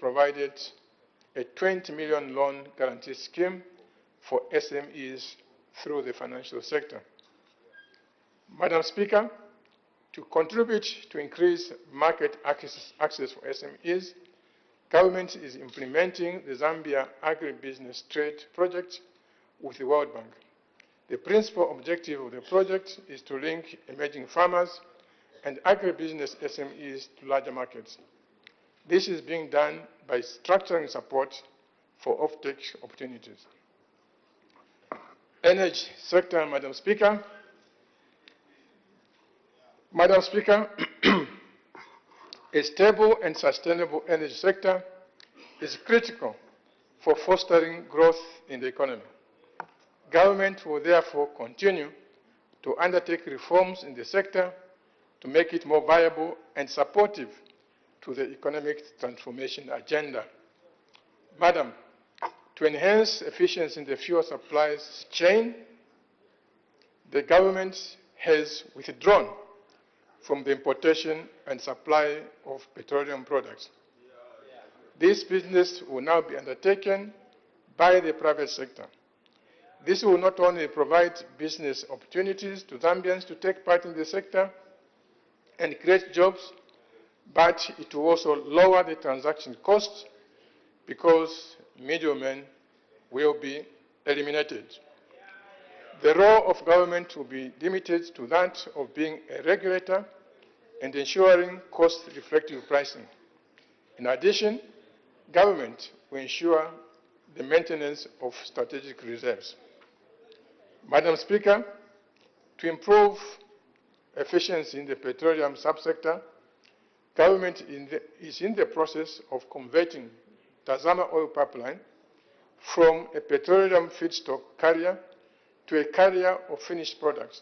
provided a 20 million loan guarantee scheme for SMEs through the financial sector. Madam Speaker, to contribute to increase market access for SMEs, government is implementing the Zambia Agribusiness Trade Project with the World Bank. The principal objective of the project is to link emerging farmers and agribusiness SMEs to larger markets. This is being done by structuring support for offtake opportunities. Energy sector, Madam Speaker. Madam Speaker, a stable and sustainable energy sector is critical for fostering growth in the economy. Government will therefore continue to undertake reforms in the sector to make it more viable and supportive to the economic transformation agenda. Madam, to enhance efficiency in the fuel supplies chain, the government has withdrawn from the importation and supply of petroleum products. This business will now be undertaken by the private sector. This will not only provide business opportunities to Zambians to take part in the sector and create jobs, but it will also lower the transaction costs because middlemen will be eliminated. The role of government will be limited to that of being a regulator and ensuring cost-reflective pricing. In addition, government will ensure the maintenance of strategic reserves. Madam Speaker, to improve efficiency in the petroleum subsector, government is in the process of converting Tazama oil pipeline from a petroleum feedstock carrier to a carrier of finished products,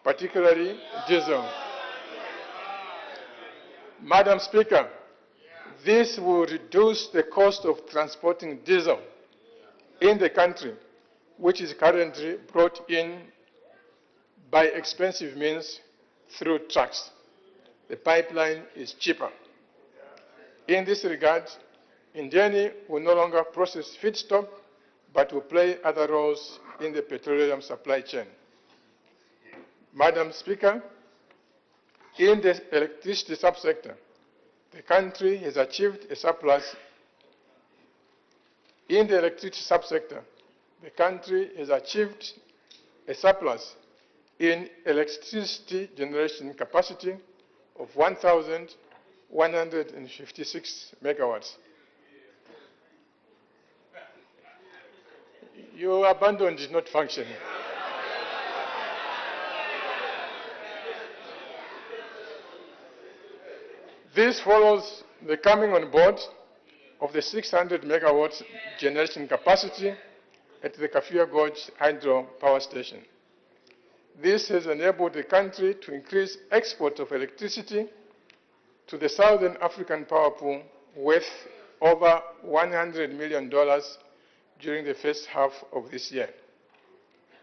particularly diesel. Madam Speaker, this will reduce the cost of transporting diesel in the country, which is currently brought in by expensive means through trucks. The pipeline is cheaper. In this regard, Indiani will no longer process feedstock, but will play other roles in the petroleum supply chain. Madam Speaker, in the electricity subsector, the country has achieved a surplus. In the electricity subsector, the country has achieved a surplus in electricity generation capacity of 1,156 megawatts. Your abandon is not functioning. This follows the coming on board of the 600 megawatts generation capacity at the Kafia Gorge Hydro Power Station. This has enabled the country to increase export of electricity to the Southern African power pool worth over $100 million during the first half of this year.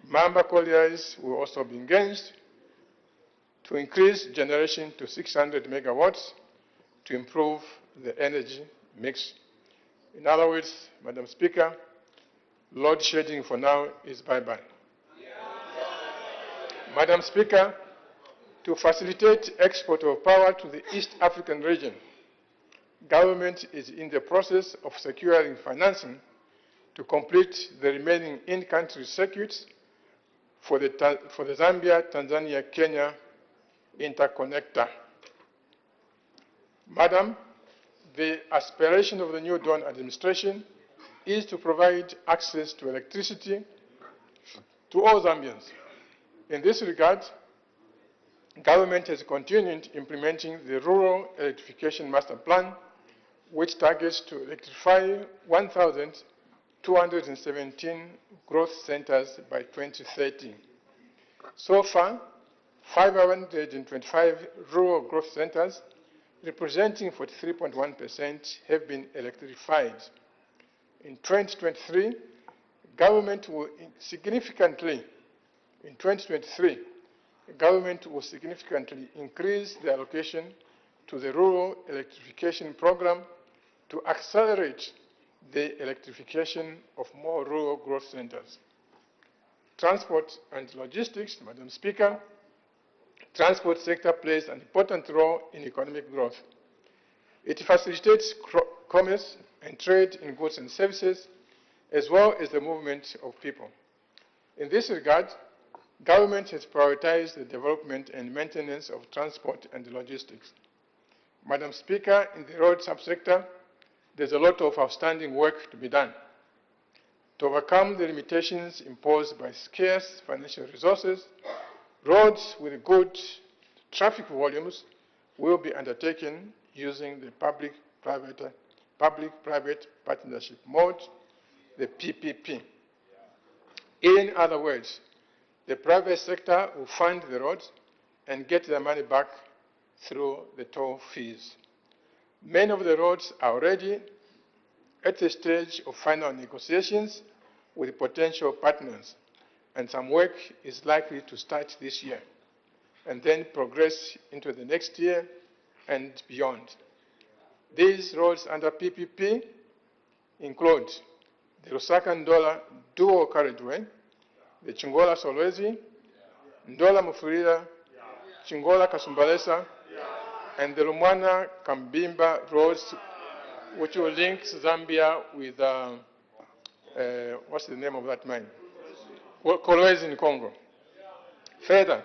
Member collieries will also be engaged to increase generation to 600 megawatts to improve the energy mix. In other words, Madam Speaker, load shedding for now is bye-bye. Madam Speaker, to facilitate export of power to the East African region, government is in the process of securing financing to complete the remaining in-country circuits for the Zambia, Tanzania, Kenya interconnector. Madam, the aspiration of the new Dawn administration is to provide access to electricity to all Zambians. In this regard, government has continued implementing the Rural Electrification Master Plan, which targets to electrify 1,217 growth centers by 2030. So far, 525 rural growth centers, representing 43.1%, have been electrified. In 2023, government will significantly increase the allocation to the Rural Electrification Program to accelerate the electrification of more rural growth centers. Transport and logistics, Madam Speaker, transport sector plays an important role in economic growth. It facilitates commerce and trade in goods and services, as well as the movement of people. In this regard, government has prioritized the development and maintenance of transport and logistics. Madam Speaker, in the road subsector, there's a lot of outstanding work to be done. To overcome the limitations imposed by scarce financial resources, roads with good traffic volumes will be undertaken using the public-private partnership mode, the PPP. In other words, the private sector will fund the roads and get their money back through the toll fees. Many of the roads are already at the stage of final negotiations with potential partners, and some work is likely to start this year and then progress into the next year and beyond. These roads under PPP include the Lusaka-Ndola dual carriageway, the Chingola-Solwezi, Ndola-Mufulira, Chingola-Kasumbalesa, and the Lumwana-Kambimba roads, which will link Zambia with, what's the name of that mine? Kolwezi in Congo. Further,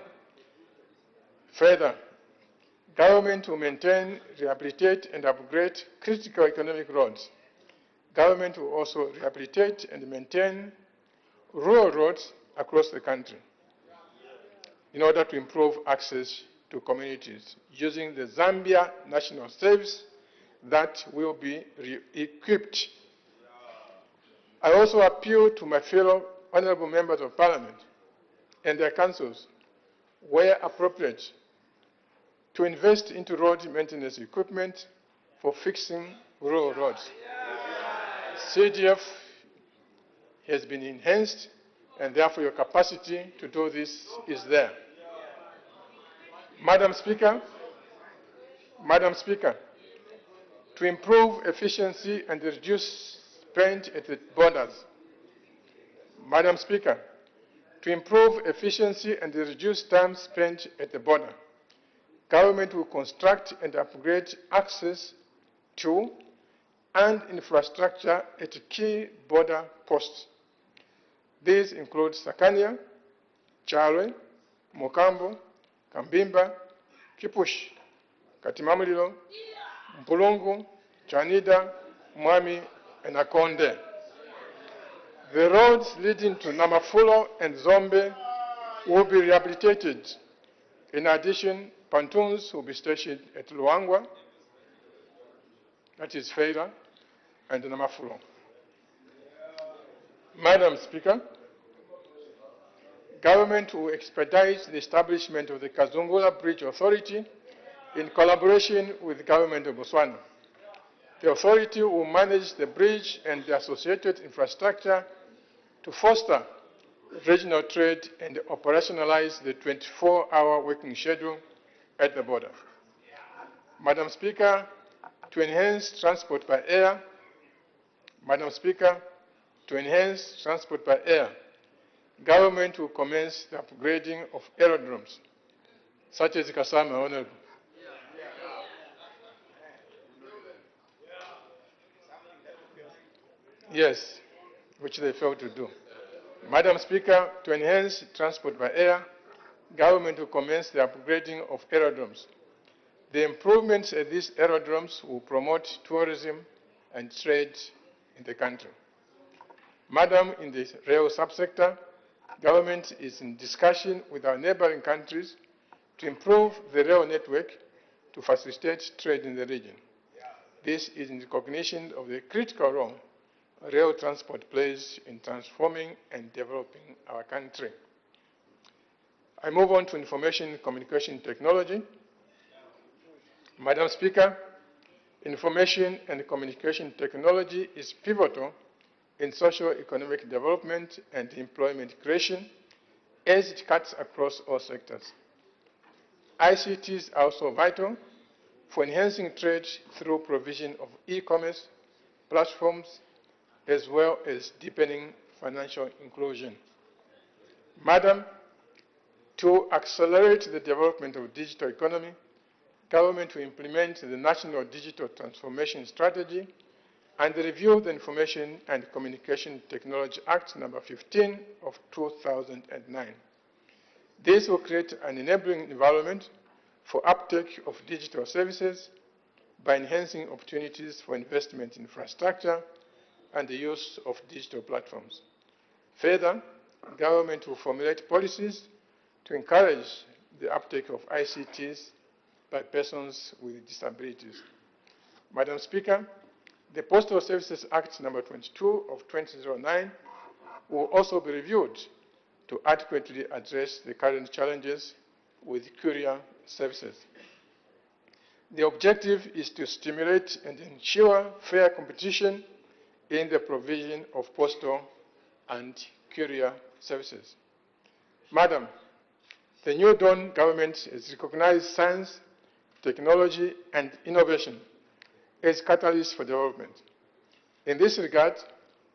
government will maintain, rehabilitate, and upgrade critical economic roads. Government will also rehabilitate and maintain rural roads across the country in order to improve access to communities using the Zambia National Service that will be re-equipped. I also appeal to my fellow honorable members of parliament and their councils, where appropriate, to invest into road maintenance equipment for fixing rural roads. CDF has been enhanced, and therefore your capacity to do this is there. Madam Speaker, to improve efficiency and reduce spend at the borders. Madam Speaker, to improve efficiency and reduce time spent at the border, government will construct and upgrade access to and infrastructure at key border posts. These include Sakania, Chalwe, Mokambo, Kambimba, Kipush, Katimamulilo, Mpulungu, Chanida, Mwami, and Akonde. The roads leading to Namafulo and Zombe will be rehabilitated. In addition, pontoons will be stationed at Luangwa, that is Feira, and Namafulo. Madam Speaker, government will expedite the establishment of the Kazungula Bridge Authority in collaboration with the government of Botswana. The authority will manage the bridge and the associated infrastructure to foster regional trade and operationalize the 24-hour working schedule at the border. Madam Speaker, to enhance transport by air, government will commence the upgrading of aerodromes, such as Kasama, Honorable. Yes, which they failed to do. Madam Speaker, to enhance transport by air, government will commence the upgrading of aerodromes. The improvements at these aerodromes will promote tourism and trade in the country. Madam, in the rail subsector, government is in discussion with our neighboring countries to improve the rail network to facilitate trade in the region. This is in recognition of the critical role rail transport plays in transforming and developing our country. I move on to information and communication technology. Madam Speaker, information and communication technology is pivotal in socio-economic development and employment creation as it cuts across all sectors. ICTs are also vital for enhancing trade through provision of e-commerce, platforms, as well as deepening financial inclusion. Madam, to accelerate the development of the digital economy, government will implement the National Digital Transformation Strategy and review the Information and Communication Technology Act No. 15 of 2009. This will create an enabling environment for uptake of digital services by enhancing opportunities for investment in infrastructure and the use of digital platforms. Further, government will formulate policies to encourage the uptake of ICTs by persons with disabilities. Madam Speaker, the Postal Services Act No. 22 of 2009 will also be reviewed to adequately address the current challenges with courier services. The objective is to stimulate and ensure fair competition in the provision of postal and courier services. Madam, the New Dawn government has recognized science, technology, and innovation as catalysts for development. In this regard,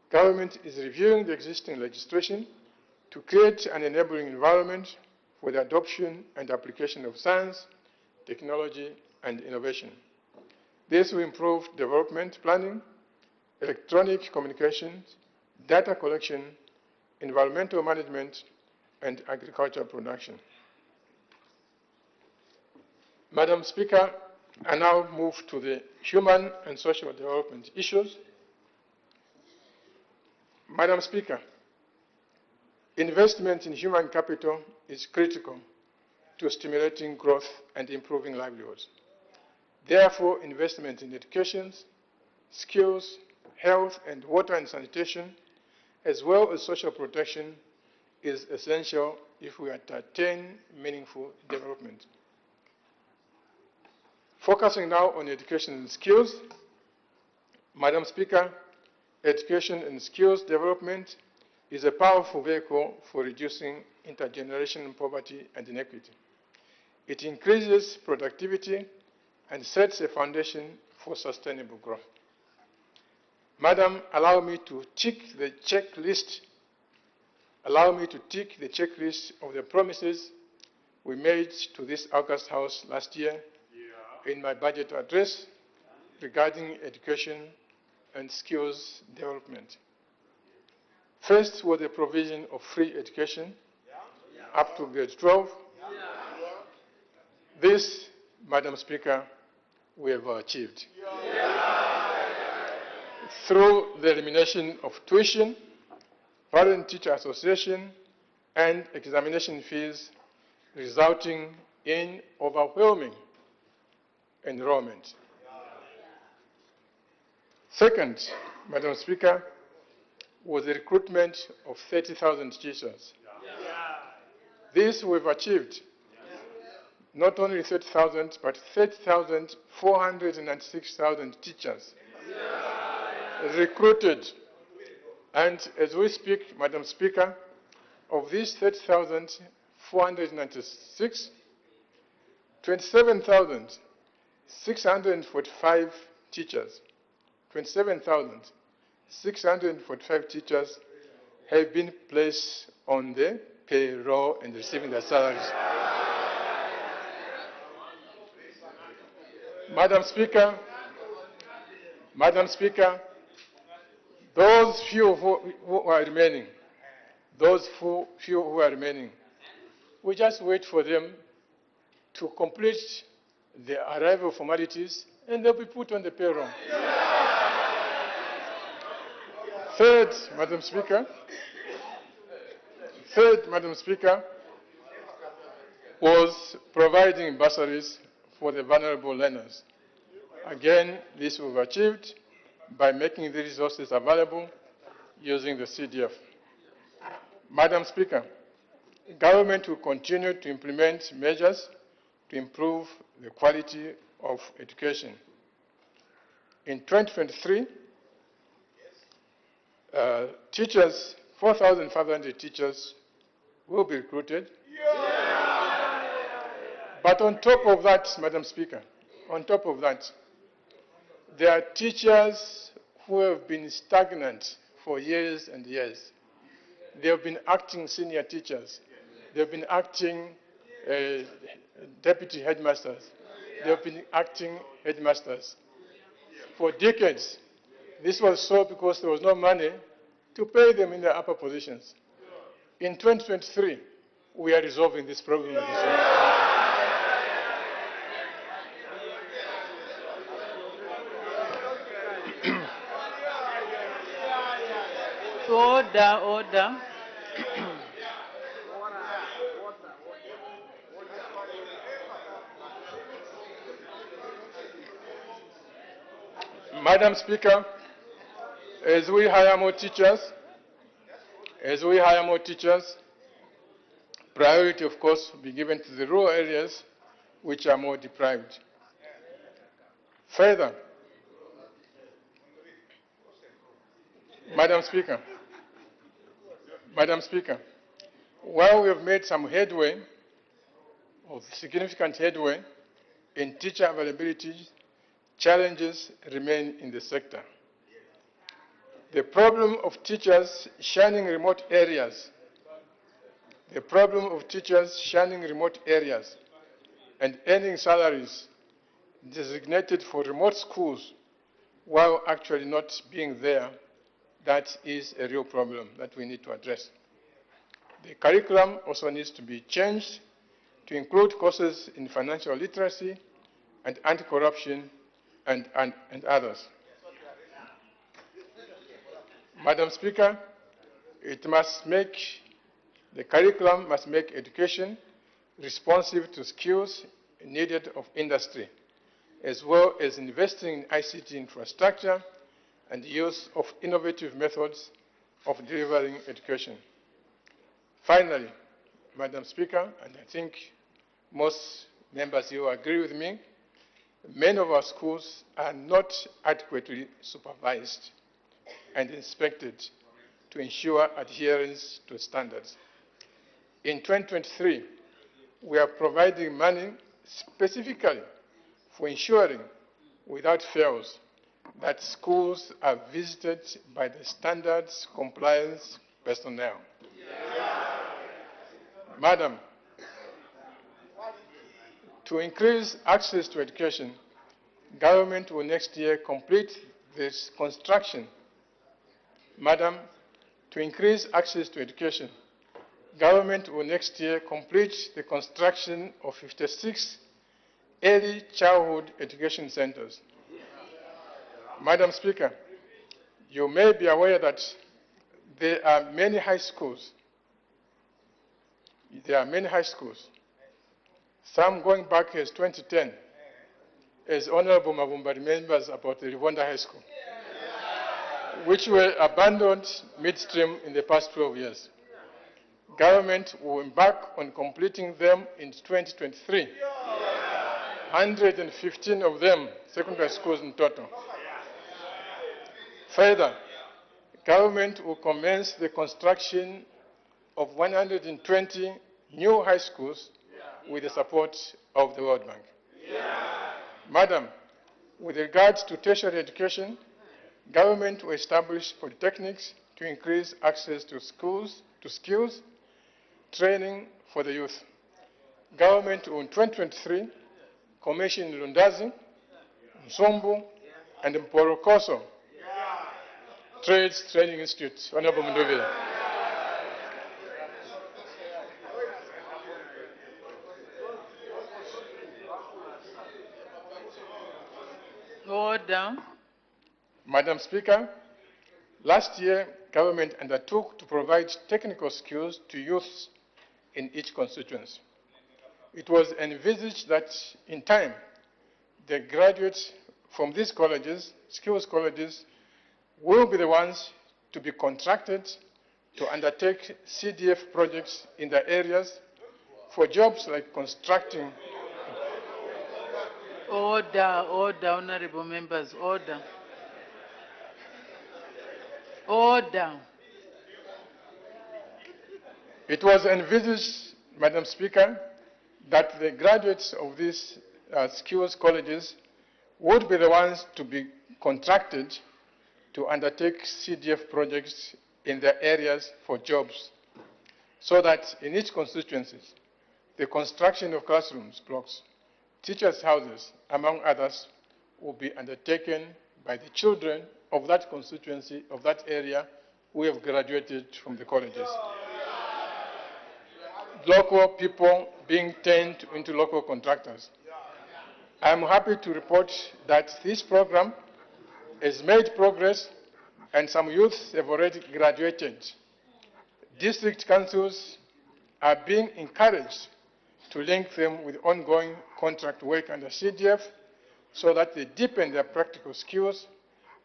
government is reviewing the existing legislation to create an enabling environment for the adoption and application of science, technology, and innovation. This will improve development planning, electronic communications, data collection, environmental management, and agricultural production. Madam Speaker, I now move to the human and social development issues. Madam Speaker, investment in human capital is critical to stimulating growth and improving livelihoods. Therefore, investment in education, skills, health, and water and sanitation, as well as social protection, is essential if we are to attain meaningful development. Focusing now on education and skills, Madam Speaker, education and skills development is a powerful vehicle for reducing intergenerational poverty and inequity. It increases productivity and sets a foundation for sustainable growth. Madam, allow me to tick the checklist of the promises we made to this August House last year in my budget address regarding education and skills development. First was the provision of free education up to grade 12. This, Madam Speaker, we have achieved. Through the elimination of tuition, parent-teacher association, and examination fees, resulting in overwhelming enrollment. Second, Madam Speaker, was the recruitment of 30,000 teachers. This we've achieved. Not only 30,000, but 30,496,000 teachers recruited. And as we speak, Madam Speaker, of these 30,496, 27,645 teachers, 27,645 teachers have been placed on the payroll and receiving their salaries. Madam Speaker, those few who are remaining, we just wait for them to complete the arrival formalities and they'll be put on the payroll. Third, Madam Speaker, was providing bursaries for the vulnerable learners. Again, this was achieved by making the resources available using the CDF. Madam Speaker, government will continue to implement measures to improve the quality of education. In 2023, 4,500 teachers will be recruited. But on top of that, Madam Speaker, there are teachers who have been stagnant for years and years. They have been acting senior teachers. They have been acting deputy headmasters. They have been acting headmasters. For decades, this was so because there was no money to pay them in their upper positions. In 2023, we are resolving this problem. Order, order. Madam Speaker, as we hire more teachers, priority, of course, will be given to the rural areas which are more deprived. Further, Madam Speaker, while we have made some headway, of significant headway, in teacher availability, challenges remain in the sector. The problem of teachers shunning remote areas, and earning salaries designated for remote schools while actually not being there, that is a real problem that we need to address. The curriculum also needs to be changed to include courses in financial literacy and anti-corruption and others. Madam Speaker, the curriculum must make education responsive to skills needed of industry, as well as investing in ICT infrastructure and use of innovative methods of delivering education. Finally, Madam Speaker, and I think most members here agree with me, many of our schools are not adequately supervised and inspected to ensure adherence to standards. In 2023, we are providing money specifically for ensuring, without fails, that schools are visited by the standards compliance personnel. Madam, to increase access to education, government will next year complete this construction. Madam, to increase access to education, government will next year complete the construction of 56 early childhood education centers. Madam Speaker, you may be aware that there are many high schools. Some going back as 2010, as Honorable Mavumba remembers about the Rwanda High School, which were abandoned midstream in the past 12 years. Government will embark on completing them in 2023. 115 of them, secondary schools in total. Further, government will commence the construction of 120 new high schools with the support of the World Bank. Madam, with regards to tertiary education, government will establish polytechnics to increase access to skills, training for the youth. Government will in 2023 commission Lundazi, Nsombu, and Mporokoso Trades Training Institute. Honorable Munduvile. Order. Madam Speaker, last year, government undertook to provide technical skills to youths in each constituency. It was envisaged that in time, the graduates from these colleges, skills colleges, will be the ones to be contracted to undertake CDF projects in the areas for jobs like constructing. Order, honorable members, order. Order. It was envisaged, Madam Speaker, that the graduates of these skills colleges would be the ones to be contracted to undertake CDF projects in their areas for jobs, so that in each constituency, the construction of classrooms, blocks, teachers' houses, among others, will be undertaken by the children of that constituency, of that area, who have graduated from the colleges. Local people being turned into local contractors. I am happy to report that this program has made progress and some youths have already graduated. District councils are being encouraged to link them with ongoing contract work under CDF so that they deepen their practical skills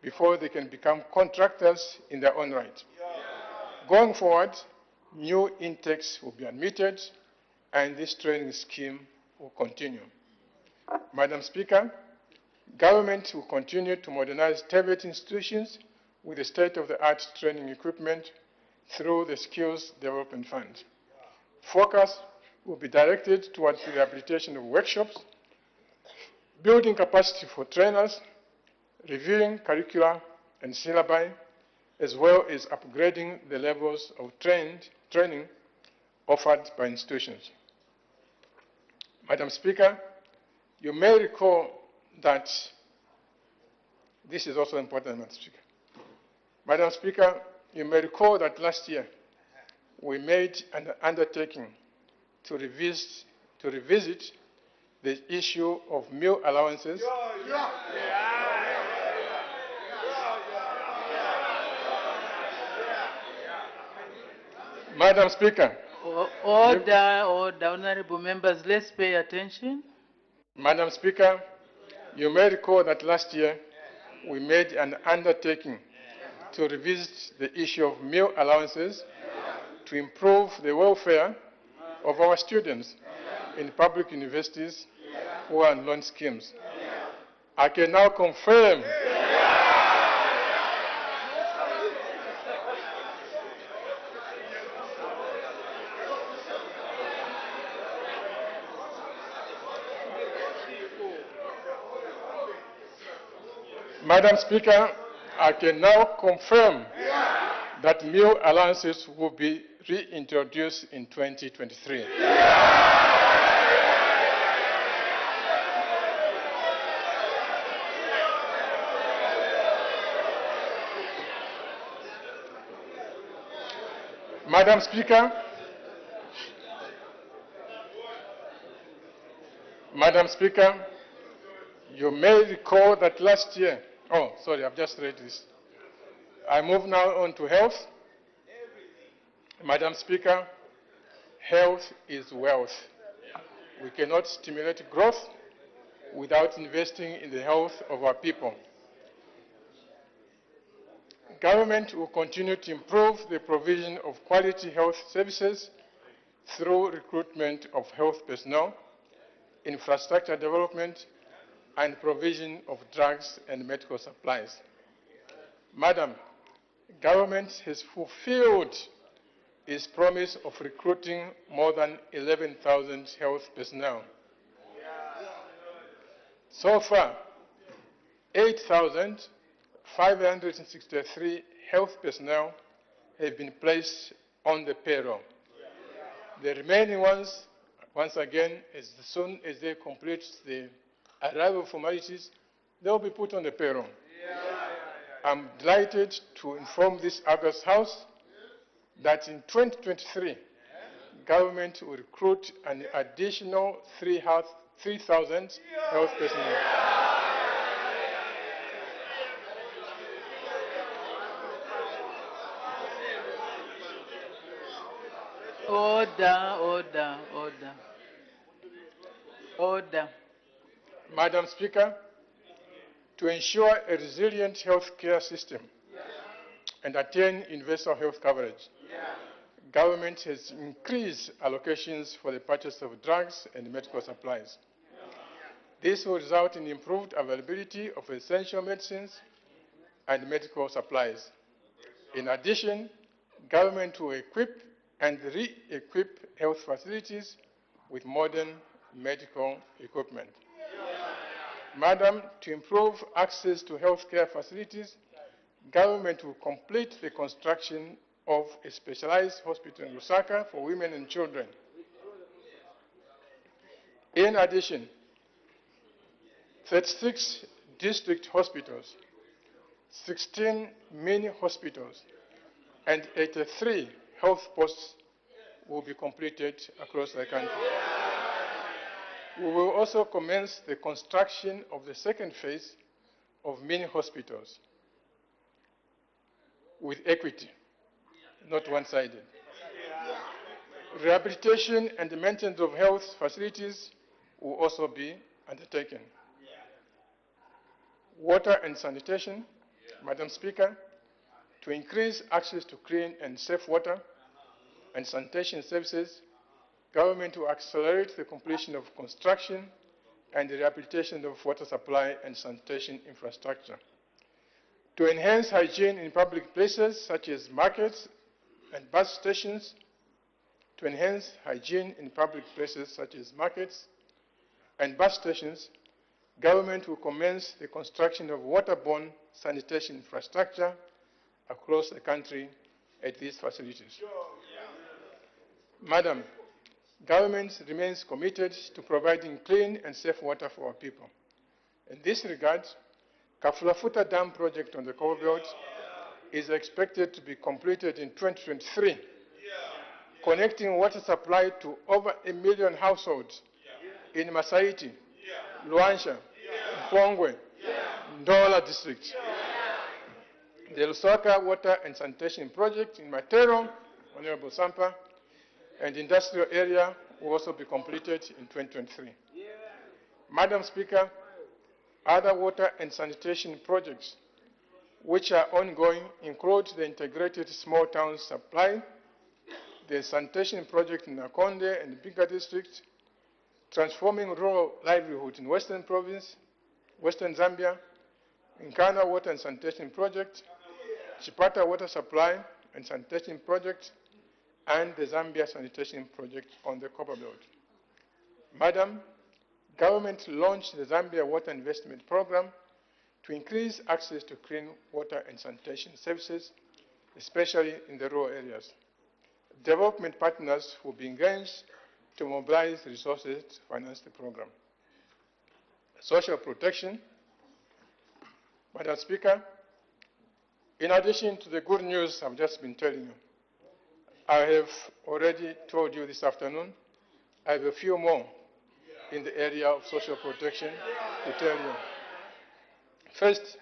before they can become contractors in their own right. Going forward, new intakes will be admitted and this training scheme will continue. Madam Speaker, government will continue to modernize TVET institutions with the state-of-the-art training equipment through the Skills Development Fund. Focus will be directed towards the rehabilitation of workshops, building capacity for trainers, reviewing curricula and syllabi, as well as upgrading the levels of training offered by institutions. Madam Speaker, you may recall that this is also important, Madam Speaker. Madam Speaker, you may recall that last year we made an undertaking to revisit the issue of meal allowances. Madam Speaker. Order, honorable members, let's pay attention. Madam Speaker, you may recall that last year we made an undertaking to revisit the issue of meal allowances to improve the welfare of our students in public universities who are on loan schemes. I can now confirm Madam Speaker, I can now confirm that meal allowances will be reintroduced in 2023. Madam Speaker, you may recall that last year, I've just read this. I move now on to health. Madam Speaker, health is wealth. We cannot stimulate growth without investing in the health of our people. Government will continue to improve the provision of quality health services through recruitment of health personnel, infrastructure development, and provision of drugs and medical supplies. Madam, government has fulfilled its promise of recruiting more than 11,000 health personnel. So far, 8,563 health personnel have been placed on the payroll. The remaining ones, once again, as soon as they complete the arrival formalities, they will be put on the payroll. I'm delighted to inform this August House that in 2023, government will recruit an additional 3,000 health personnel. Order. Madam Speaker, to ensure a resilient health care system and attain universal health coverage, government has increased allocations for the purchase of drugs and medical supplies. This will result in improved availability of essential medicines and medical supplies. In addition, government will equip and re-equip health facilities with modern medical equipment. Madam, to improve access to healthcare facilities, government will complete the construction of a specialized hospital in Lusaka for women and children. In addition, 36 district hospitals, 16 mini hospitals, and 83 health posts will be completed across the country. We will also commence the construction of the second phase of mini hospitals with equity, not one-sided. Rehabilitation and the maintenance of health facilities will also be undertaken. Water and sanitation, Madam Speaker, to increase access to clean and safe water and sanitation services, government will accelerate the completion of construction and the rehabilitation of water supply and sanitation infrastructure. To enhance hygiene in public places such as markets and bus stations, to enhance hygiene in public places such as markets and bus stations, government will commence the construction of waterborne sanitation infrastructure across the country at these facilities. Madam, government remains committed to providing clean and safe water for our people. In this regard, Kafulafuta Dam project on the Copper Belt is expected to be completed in 2023, connecting water supply to over 1 million households in Masaiti, Luansha, Mpongwe, Ndola districts. The Lusaka Water and Sanitation Project in Matero, Honorable Sampa, and industrial area will also be completed in 2023. Madam Speaker, other water and sanitation projects which are ongoing include the integrated small town supply, the sanitation project in Nakonde and Bika district, transforming rural livelihood in Western Province, Western Zambia, Nkana Water and Sanitation Project, Chipata Water Supply and Sanitation Project, and the Zambia Sanitation Project on the Copper Belt. Madam, government launched the Zambia Water Investment Program to increase access to clean water and sanitation services, especially in the rural areas. Development partners will be engaged to mobilize resources to finance the program. Social protection. Madam Speaker, in addition to the good news I've just been telling you, I have already told you this afternoon, I have a few more in the area of social protection to tell you. First,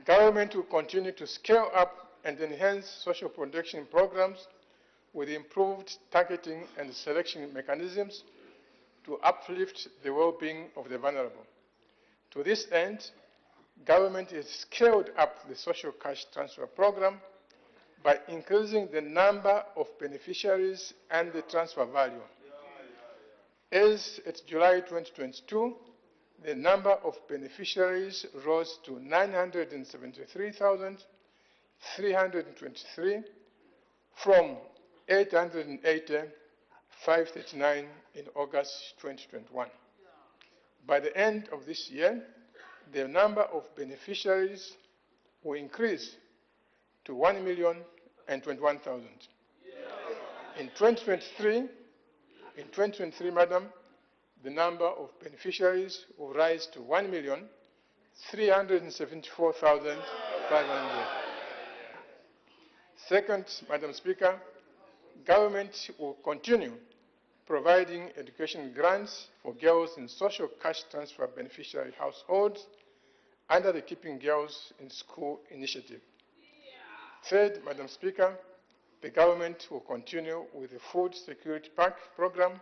government will continue to scale up and enhance social protection programs with improved targeting and selection mechanisms to uplift the well-being of the vulnerable. To this end, government has scaled up the social cash transfer program by increasing the number of beneficiaries and the transfer value. As at July 2022, the number of beneficiaries rose to 973,323 from 880,539 in August 2021. By the end of this year, the number of beneficiaries will increase to 1,021,000. In 2023, Madam, the number of beneficiaries will rise to 1,374,500. Second, Madam Speaker, government will continue providing education grants for girls in social cash transfer beneficiary households under the Keeping Girls in School initiative. Third, Madam Speaker, the government will continue with the Food Security Pack program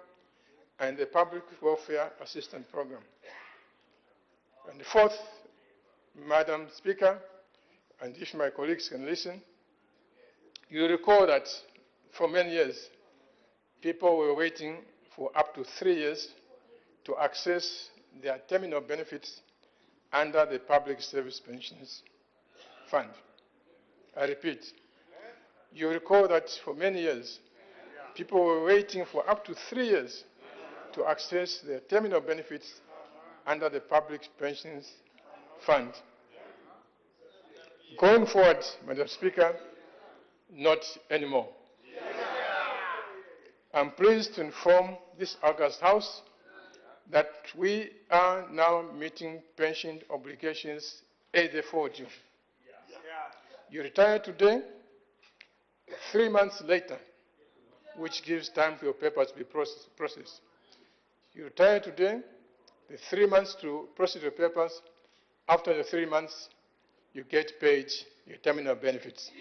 and the Public Welfare Assistance Program. And fourth, Madam Speaker, and if my colleagues can listen, you recall that for many years, people were waiting for up to 3 years to access their terminal benefits under the Public Service Pensions Fund. I repeat, you recall that for many years, people were waiting for up to 3 years to access their terminal benefits under the Public Pensions Fund. Going forward, Madam Speaker, not anymore. I'm pleased to inform this August House that we are now meeting pension obligations as they fall due. You retire today, 3 months later, which gives time for your papers to be processed. You retire today, the 3 months to process your papers. After the 3 months, you get paid your terminal benefits.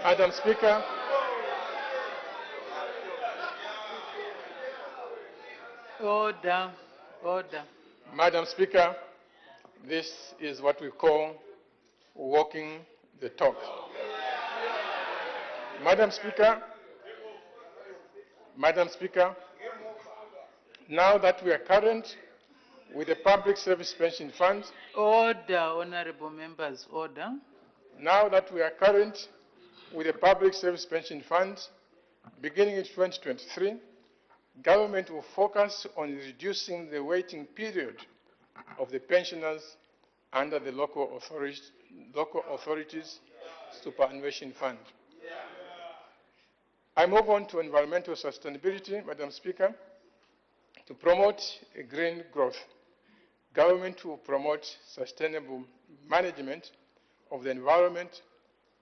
Madam Speaker, Order. Order. Madam Speaker, this is what we call walking the talk. Madam Speaker, now that we are current with the Public Service Pension Fund, Order, honorable members, order. now that we are current with the Public Service Pension Fund, beginning in 2023, government will focus on reducing the waiting period of the pensioners under the local authorities superannuation fund. I move on to environmental sustainability, Madam Speaker. To promote a green growth, government will promote sustainable management of the environment,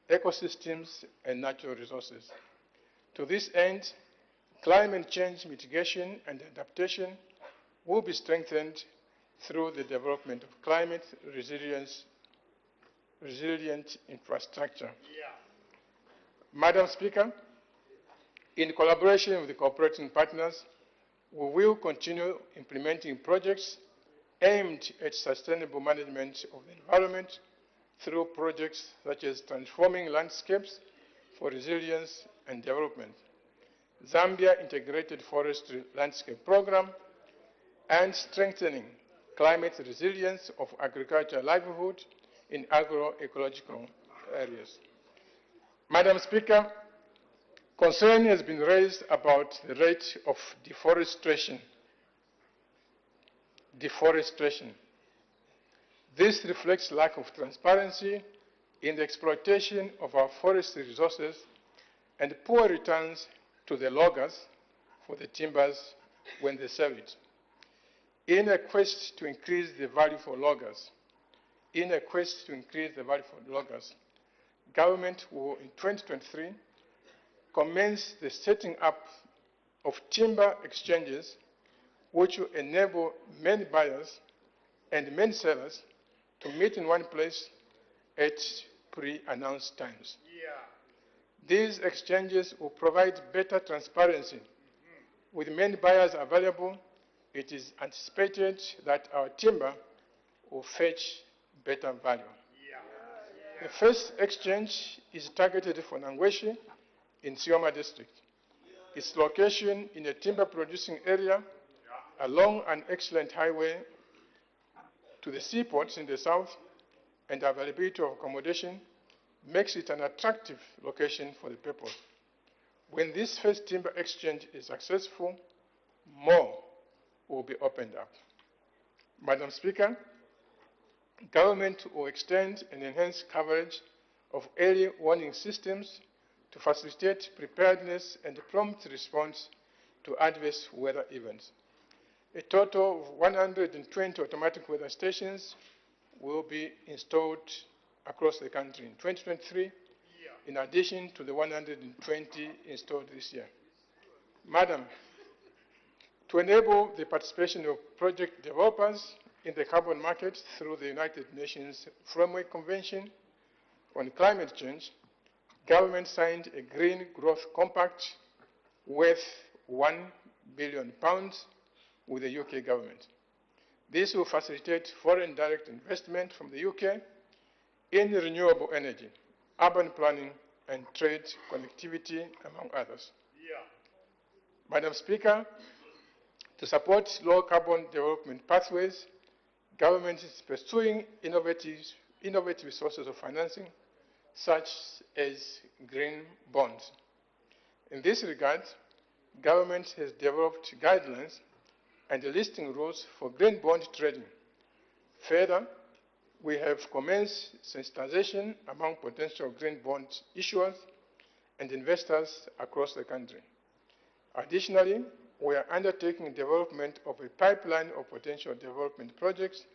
ecosystems, and natural resources. To this end, climate change mitigation and adaptation will be strengthened through the development of climate resilient infrastructure. Madam Speaker, in collaboration with the cooperating partners, we will continue implementing projects aimed at sustainable management of the environment through projects such as transforming landscapes for resilience and development, Zambia Integrated Forestry Landscape Program, and strengthening climate resilience of agricultural livelihood in agroecological areas. Madam Speaker, concern has been raised about the rate of deforestation. This reflects lack of transparency in the exploitation of our forestry resources and poor returns to the loggers for the timbers when they sell it. In a quest to increase the value for loggers, government will, in 2023, commence the setting up of timber exchanges which will enable many buyers and many sellers to meet in one place at pre-announced times. These exchanges will provide better transparency. With many buyers available, it is anticipated that our timber will fetch better value. The first exchange is targeted for Nangweshi in Sioma district. Its location in a timber-producing area along an excellent highway to the seaports in the south and availability of accommodation makes it an attractive location for the people. When this first timber exchange is successful, more will be opened up. Madam Speaker, government will extend and enhance coverage of early warning systems to facilitate preparedness and prompt response to adverse weather events. A total of 120 automatic weather stations will be installed across the country in 2023, in addition to the 120 installed this year. Madam, to enable the participation of project developers in the carbon market through the United Nations Framework Convention on Climate Change, government signed a Green Growth Compact worth £1 billion with the UK government. This will facilitate foreign direct investment from the UK in renewable energy, urban planning, and trade connectivity, among others. Madam Speaker, to support low carbon development pathways, government is pursuing innovative sources of financing, such as green bonds. In this regard, government has developed guidelines and listing rules for green bond trading. Further, we have commenced sensitization among potential green bond issuers and investors across the country. Additionally, we are undertaking development of a pipeline of potential development projects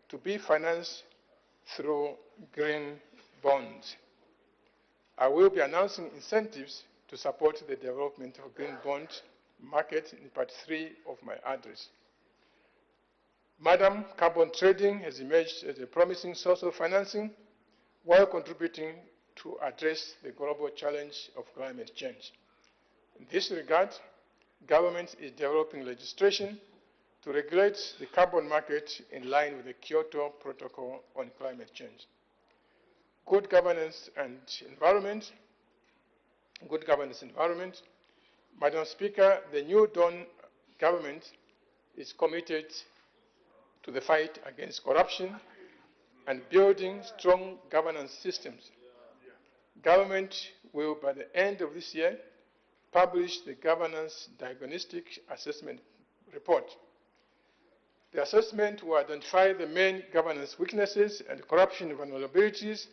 to be financed through green bonds. I will be announcing incentives to support the development of green bond market in part 3 of my address. Madam, carbon trading has emerged as a promising source of financing while contributing to address the global challenge of climate change. In this regard, government is developing legislation to regulate the carbon market in line with the Kyoto Protocol on climate change. Good governance and environment. Madam Speaker, the new Dawn government is committed to the fight against corruption and building strong governance systems. Government will, by the end of this year, publish the Governance Diagnostic Assessment Report. The assessment will identify the main governance weaknesses and corruption vulnerabilities,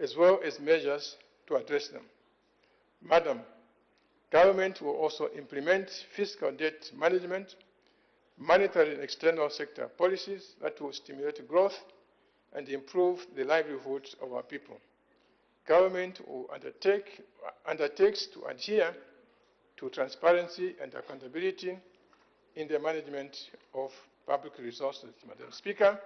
as well as measures to address them. Madam, government will also implement fiscal debt management, monetary and external sector policies that will stimulate growth and improve the livelihoods of our people. Government will undertakes to adhere to transparency and accountability in the management of public resources. Madam Speaker,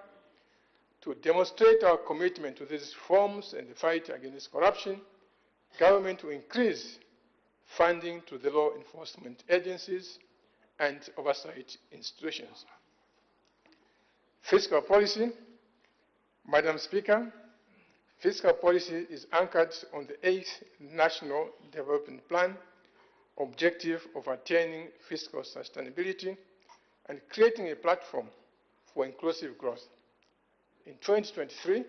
to demonstrate our commitment to these reforms and the fight against corruption, government will increase funding to the law enforcement agencies and oversight institutions. Fiscal policy. Madam Speaker, fiscal policy is anchored on the 8th National Development Plan, objective of attaining fiscal sustainability and creating a platform for inclusive growth. In 2023,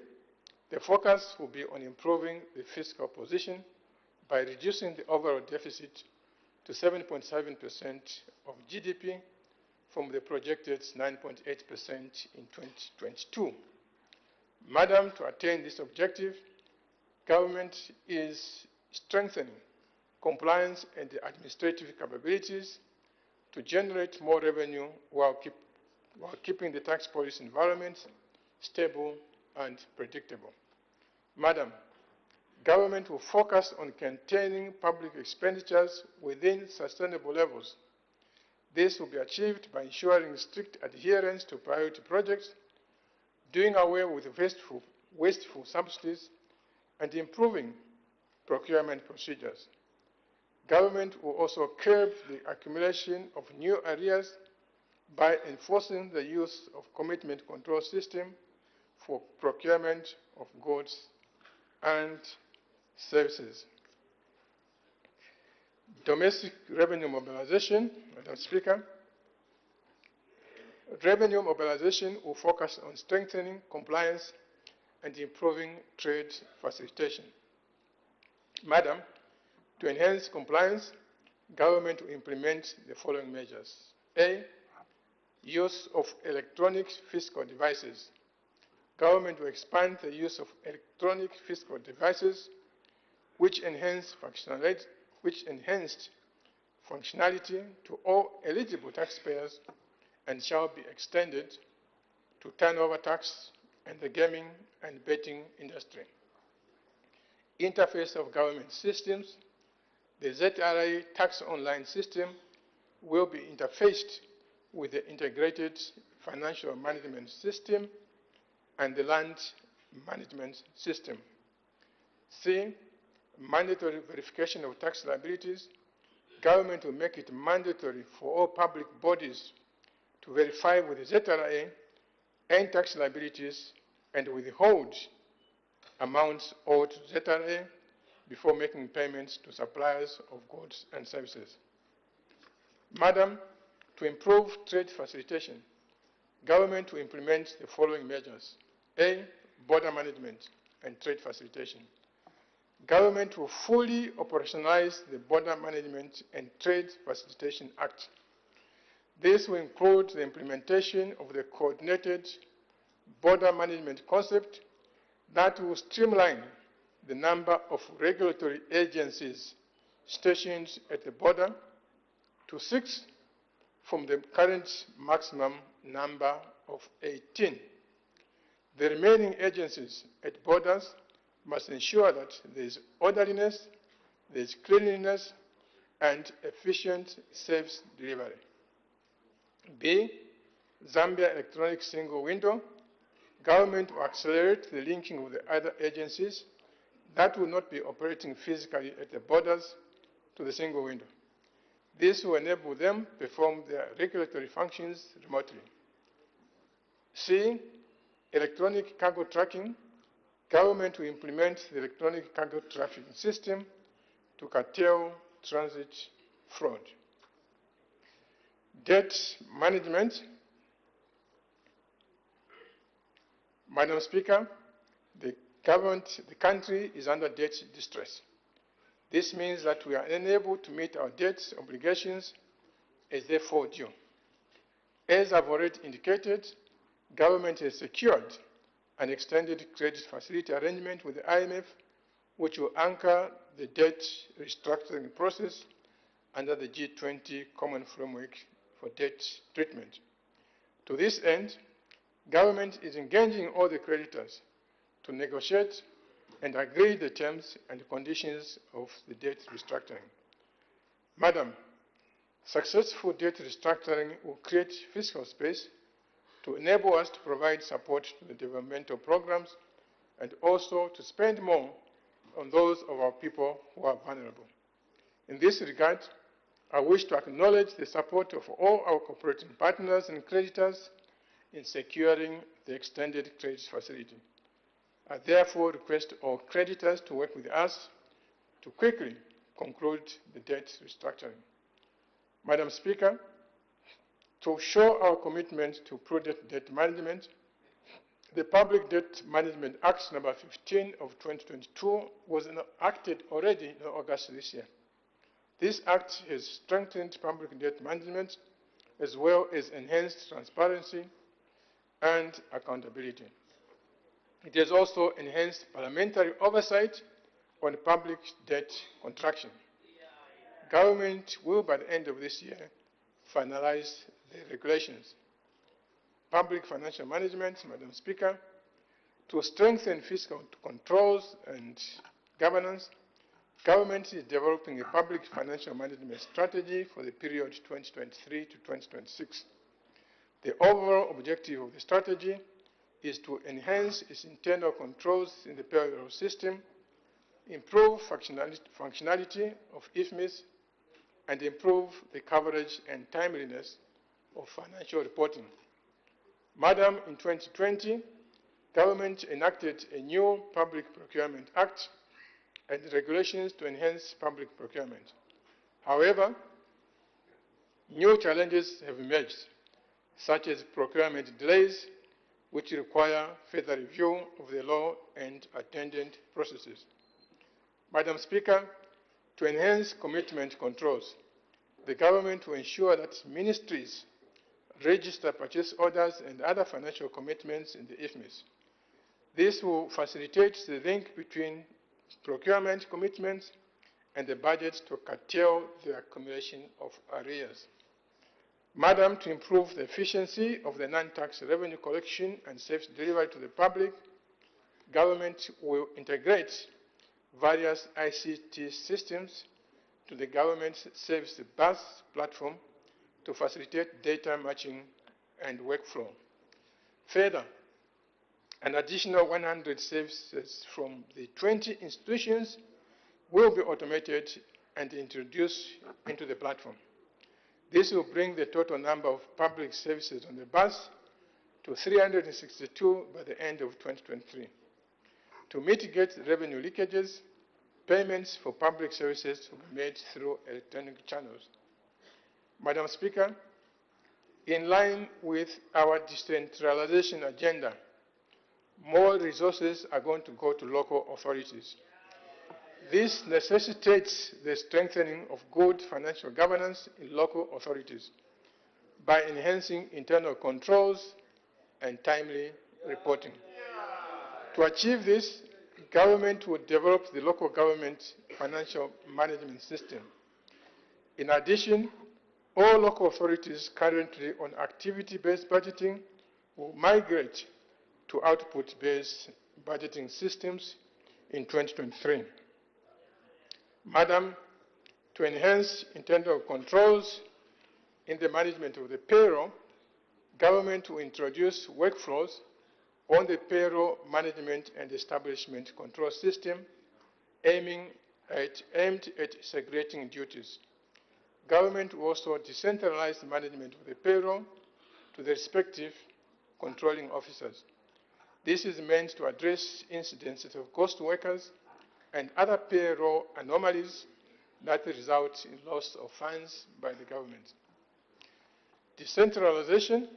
the focus will be on improving the fiscal position by reducing the overall deficit to 7.7% of GDP from the projected 9.8% in 2022. Madam, to attain this objective, government is strengthening compliance and administrative capabilities to generate more revenue while keeping the tax policy environment stable and predictable. Madam, government will focus on containing public expenditures within sustainable levels. This will be achieved by ensuring strict adherence to priority projects, doing away with wasteful subsidies, and improving procurement procedures. Government will also curb the accumulation of new arrears by enforcing the use of commitment control system for procurement of goods and services. Domestic revenue mobilization, Madam Speaker. Revenue mobilization will focus on strengthening compliance and improving trade facilitation. Madam, to enhance compliance, government will implement the following measures. A, use of electronic fiscal devices. Government will expand the use of electronic fiscal devices which enhanced functionality to all eligible taxpayers and shall be extended to turnover tax and the gaming and betting industry. Interface of government systems. The ZRA tax online system will be interfaced with the integrated financial management system and the land management system. C, mandatory verification of tax liabilities. Government will make it mandatory for all public bodies to verify with the ZRA and tax liabilities and withhold amounts owed to ZRA before making payments to suppliers of goods and services. Madam, to improve trade facilitation, government will implement the following measures. A, border management and trade facilitation. Government will fully operationalize the Border Management and Trade Facilitation Act. This will include the implementation of the coordinated border management concept that will streamline the number of regulatory agencies stationed at the border to 6 from the current maximum number of 18. The remaining agencies at borders must ensure that there is orderliness, there is cleanliness, and efficient service delivery. B, Zambia electronic single window. Government will accelerate the linking with the other agencies that will not be operating physically at the borders to the single window. This will enable them to perform their regulatory functions remotely. C, electronic cargo tracking. Government will implement the electronic cargo trafficking system to curtail transit fraud. Debt management. Madam Speaker, the country is under debt distress. This means that we are unable to meet our debt obligations as they fall due. As I've already indicated, government has secured an extended credit facility arrangement with the IMF, which will anchor the debt restructuring process under the G20 Common Framework for Debt Treatment. To this end, government is engaging all the creditors to negotiate and agree the terms and conditions of the debt restructuring. Madam, successful debt restructuring will create fiscal space to enable us to provide support to the developmental programs and also to spend more on those of our people who are vulnerable. In this regard, I wish to acknowledge the support of all our cooperating partners and creditors in securing the extended credit facility. I therefore request all creditors to work with us to quickly conclude the debt restructuring. Madam Speaker, to show our commitment to prudent debt management, the Public Debt Management Act No. 15 of 2022 was enacted already in August this year. This act has strengthened public debt management as well as enhanced transparency and accountability. It has also enhanced parliamentary oversight on public debt contraction. Government will, by the end of this year, finalize the regulations. Public financial management, Madam Speaker, to strengthen fiscal controls and governance, government is developing a public financial management strategy for the period 2023 to 2026. The overall objective of the strategy is to enhance its internal controls in the payroll system, improve functionality of IFMIS, and improve the coverage and timeliness of financial reporting. Madam, in 2020, government enacted a new Public Procurement Act and regulations to enhance public procurement. However, new challenges have emerged, such as procurement delays, which require further review of the law and attendant processes. Madam Speaker, to enhance commitment controls, the government will ensure that ministries register purchase orders and other financial commitments in the IFMIS. This will facilitate the link between procurement commitments and the budget to curtail the accumulation of arrears. Madam, to improve the efficiency of the non-tax revenue collection and service delivery to the public, government will integrate various ICT systems to the government service bus platform to facilitate data matching and workflow. Further, an additional 100 services from the 20 institutions will be automated and introduced into the platform. This will bring the total number of public services on the bus to 362 by the end of 2023. To mitigate revenue leakages, payments for public services will be made through electronic channels. Madam Speaker, in line with our decentralization agenda, more resources are going to go to local authorities. This necessitates the strengthening of good financial governance in local authorities by enhancing internal controls and timely reporting. To achieve this, government will develop the local government financial management system. In addition, all local authorities currently on activity-based budgeting will migrate to output-based budgeting systems in 2023. Madam, to enhance internal controls in the management of the payroll, government will introduce workflows on the payroll management and establishment control system aimed at segregating duties. Government will also decentralize the management of the payroll to the respective controlling officers. This is meant to address incidences of ghost workers and other payroll anomalies that result in loss of funds by the government. Decentralization.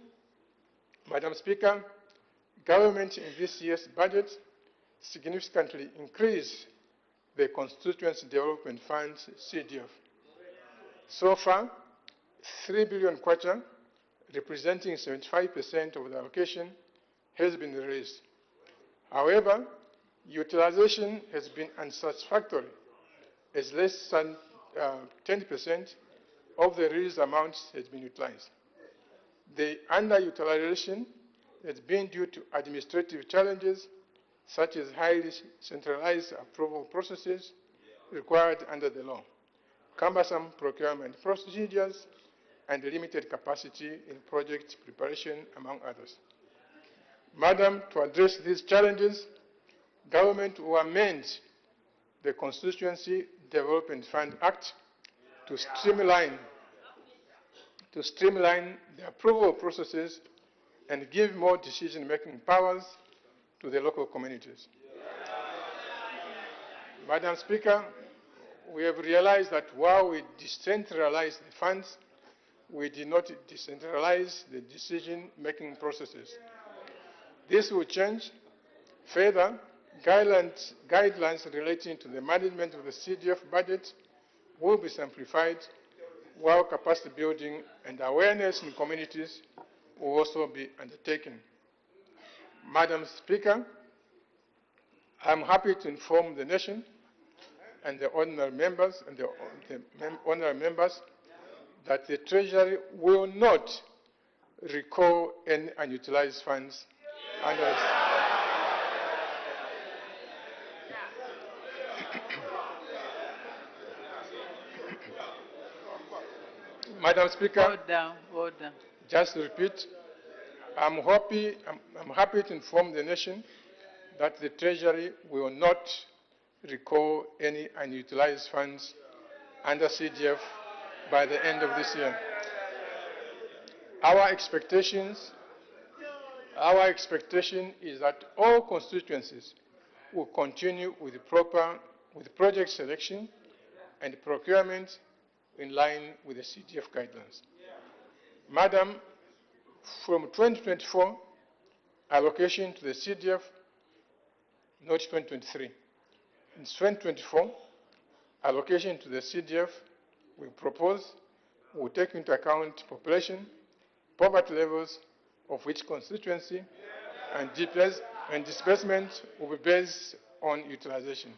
Madam Speaker, government in this year's budget significantly increased the Constituency Development Fund, CDF. So far, 3 billion kwacha, representing 75% of the allocation, has been raised. However, utilization has been unsatisfactory, as less than 10% of the released amounts has been utilized. The underutilization has been due to administrative challenges, such as highly centralized approval processes required under the law, cumbersome procurement procedures, and limited capacity in project preparation, among others. Madam, to address these challenges, government will amend the Constituency Development Fund Act to streamline the approval processes and give more decision-making powers to the local communities. Madam Speaker, we have realized that while we decentralized the funds, we did not decentralize the decision-making processes. This will change. Further, guidelines relating to the management of the CDF budget will be simplified, while capacity building and awareness in communities will also be undertaken. Madam Speaker, I am happy to inform the nation and the honorary members that the Treasury will not recall any unutilized funds under Madam Speaker, Order. just to repeat, I'm happy to inform the nation that the Treasury will not recall any unutilized funds under CDF by the end of this year. Our expectation is that all constituencies will continue with project selection and procurement in line with the CDF guidelines. Madam, from 2024, allocation to the CDF, not 2023. In 2024, allocation to the CDF we propose will take into account population, poverty levels of each constituency, and disbursement will be based on utilization.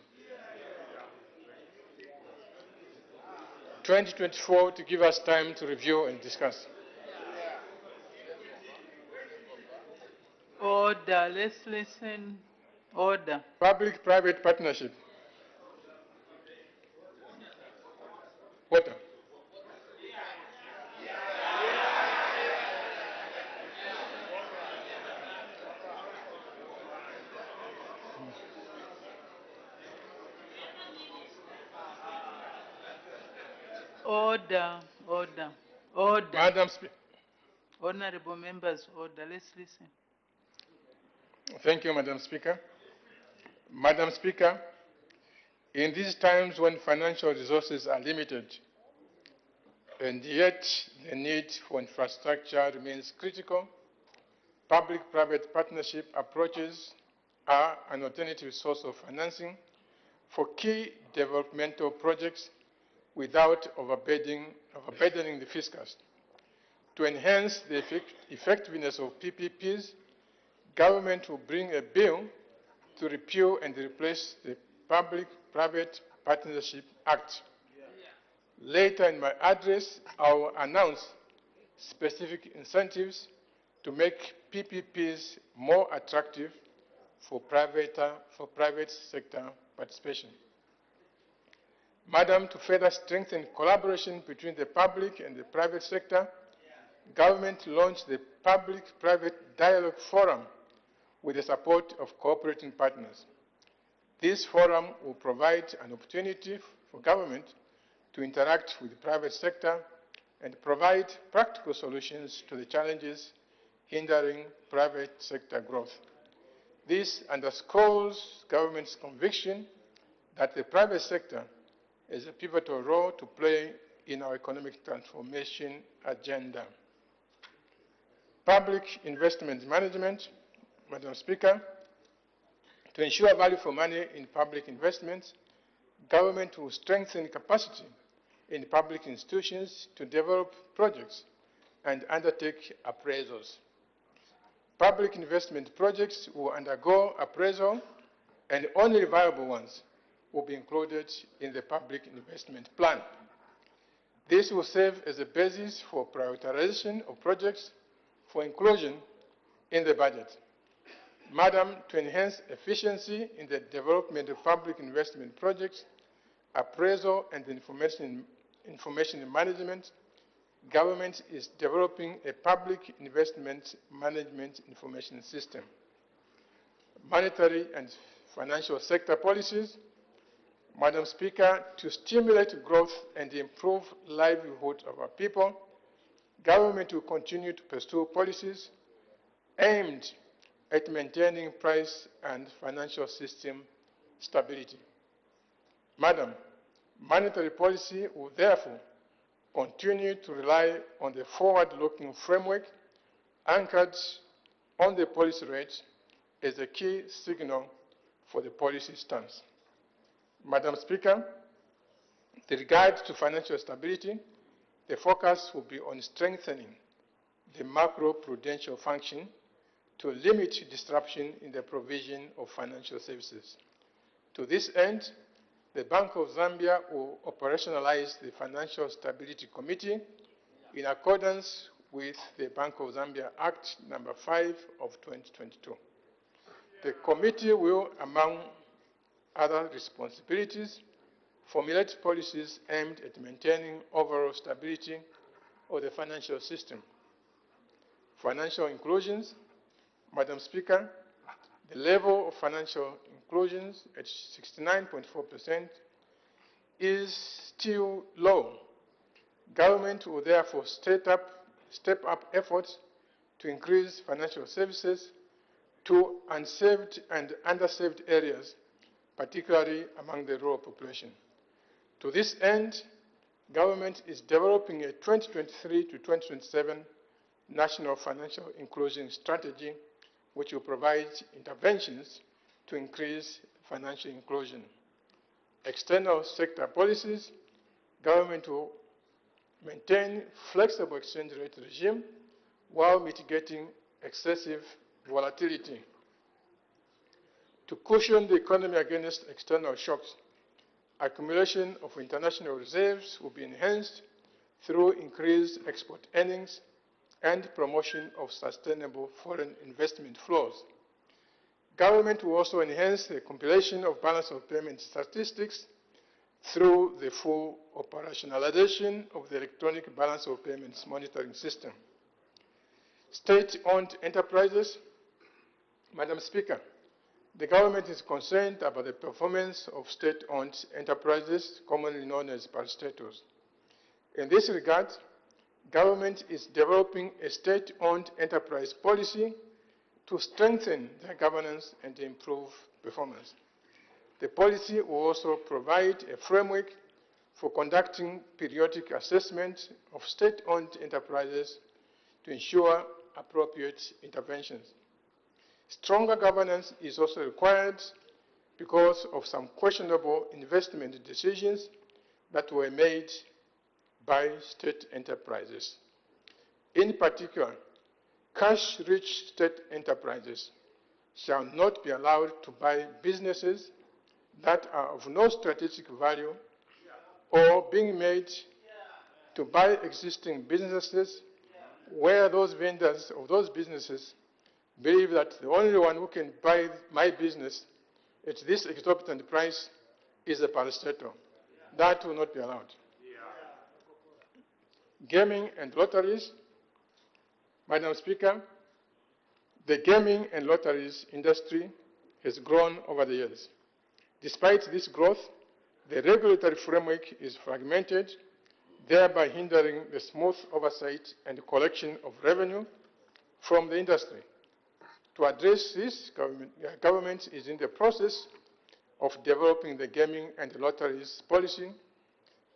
2024 to give us time to review and discuss. Order. Let's listen. Order. Public-private partnership. Order. Order. Madam Speaker. Honorable members, order. Let's listen. Thank you, Madam Speaker. Madam Speaker, in these times when financial resources are limited, and yet the need for infrastructure remains critical, public-private partnership approaches are an alternative source of financing for key developmental projects without overburdening the fiscus. To enhance the effectiveness of PPPs, government will bring a bill to repeal and replace the Public-Private Partnership Act. Later in my address, I will announce specific incentives to make PPPs more attractive for private sector participation. Madam, to further strengthen collaboration between the public and the private sector, government launched the Public-Private Dialogue Forum with the support of cooperating partners. This forum will provide an opportunity for government to interact with the private sector and provide practical solutions to the challenges hindering private sector growth. This underscores government's conviction that the private sector has a pivotal role to play in our economic transformation agenda. Public investment management, Madam Speaker. To ensure value for money in public investments, government will strengthen capacity in public institutions to develop projects and undertake appraisals. Public investment projects will undergo appraisal, and only viable ones will be included in the public investment plan. This will serve as a basis for prioritization of projects for inclusion in the budget. Madam, to enhance efficiency in the development of public investment projects, appraisal and information management, government is developing a public investment management information system. Monetary and financial sector policies, Madam Speaker, to stimulate growth and improve livelihood of our people, government will continue to pursue policies aimed at maintaining price and financial system stability. Madam, monetary policy will therefore continue to rely on the forward-looking framework anchored on the policy rate as a key signal for the policy stance. Madam Speaker, with regard to financial stability, the focus will be on strengthening the macro-prudential function to limit disruption in the provision of financial services. To this end, the Bank of Zambia will operationalize the Financial Stability Committee in accordance with the Bank of Zambia Act No. 5 of 2022. The committee will, among other responsibilities, formulate policies aimed at maintaining overall stability of the financial system. Financial inclusions, Madam Speaker, the level of financial inclusions at 69.4% is still low. Government will therefore step up efforts to increase financial services to unserved and underserved areas, particularly among the rural population. To this end, government is developing a 2023 to 2027 National Financial Inclusion Strategy, which will provide interventions to increase financial inclusion. External sector policies, government will maintain flexible exchange rate regime while mitigating excessive volatility. To cushion the economy against external shocks, accumulation of international reserves will be enhanced through increased export earnings and promotion of sustainable foreign investment flows. Government will also enhance the compilation of balance of payment statistics through the full operationalization of the electronic balance of payments monitoring system. State-owned enterprises, Madam Speaker, the government is concerned about the performance of state-owned enterprises, commonly known as parastatals. In this regard, government is developing a state-owned enterprise policy to strengthen their governance and improve performance. The policy will also provide a framework for conducting periodic assessment of state-owned enterprises to ensure appropriate interventions. Stronger governance is also required because of some questionable investment decisions that were made by state enterprises. In particular, cash-rich state enterprises shall not be allowed to buy businesses that are of no strategic value or being made to buy existing businesses where those vendors of those businesses believe that the only one who can buy my business at this exorbitant price is a parastatal. That will not be allowed. Gaming and lotteries. Madam Speaker, the gaming and lotteries industry has grown over the years. Despite this growth, the regulatory framework is fragmented, thereby hindering the smooth oversight and collection of revenue from the industry. To address this, government is in the process of developing the gaming and lotteries policy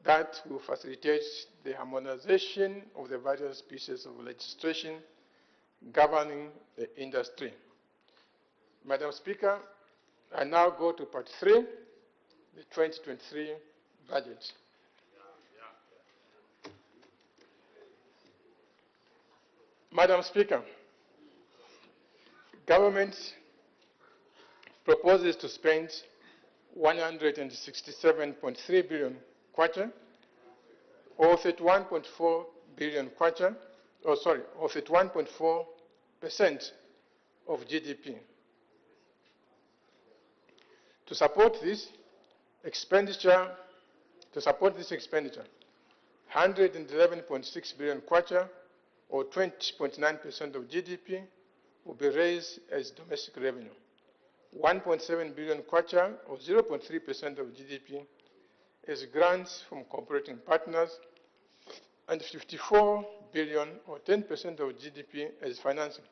that will facilitate the harmonization of the various pieces of legislation governing the industry. Madam Speaker, I now go to part 3, the 2023 budget. Madam Speaker, government proposes to spend 167.3 billion kwacha, or 31.4 billion kwacha, or 31.4% of GDP. To support this expenditure, 111.6 billion kwacha, or 20.9% of GDP, will be raised as domestic revenue. 1.7 billion kwacha, or 0.3% of GDP, as grants from cooperating partners, and 54 billion, or 10% of GDP, as financing,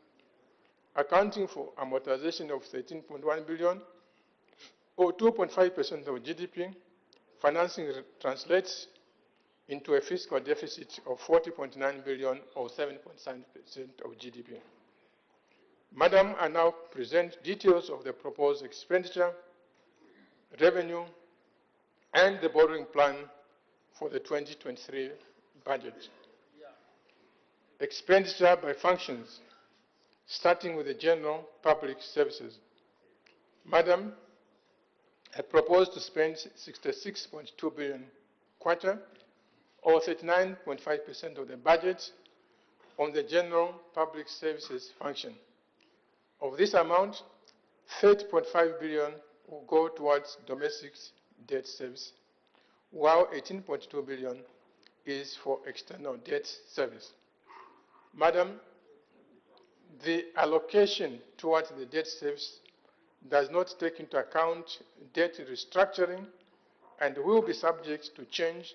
accounting for amortization of 13.1 billion, or 2.5% of GDP. Financing translates into a fiscal deficit of 40.9 billion, or 7.7% of GDP. Madam, I now present details of the proposed expenditure, revenue, and the borrowing plan for the 2023 budget. Expenditure by functions, starting with the general public services. Madam, I propose to spend 66.2 billion kwacha, or 39.5% of the budget, on the general public services function. Of this amount, 30.5 billion will go towards domestic debt service, while 18.2 billion is for external debt service. Madam, the allocation towards the debt service does not take into account debt restructuring and will be subject to change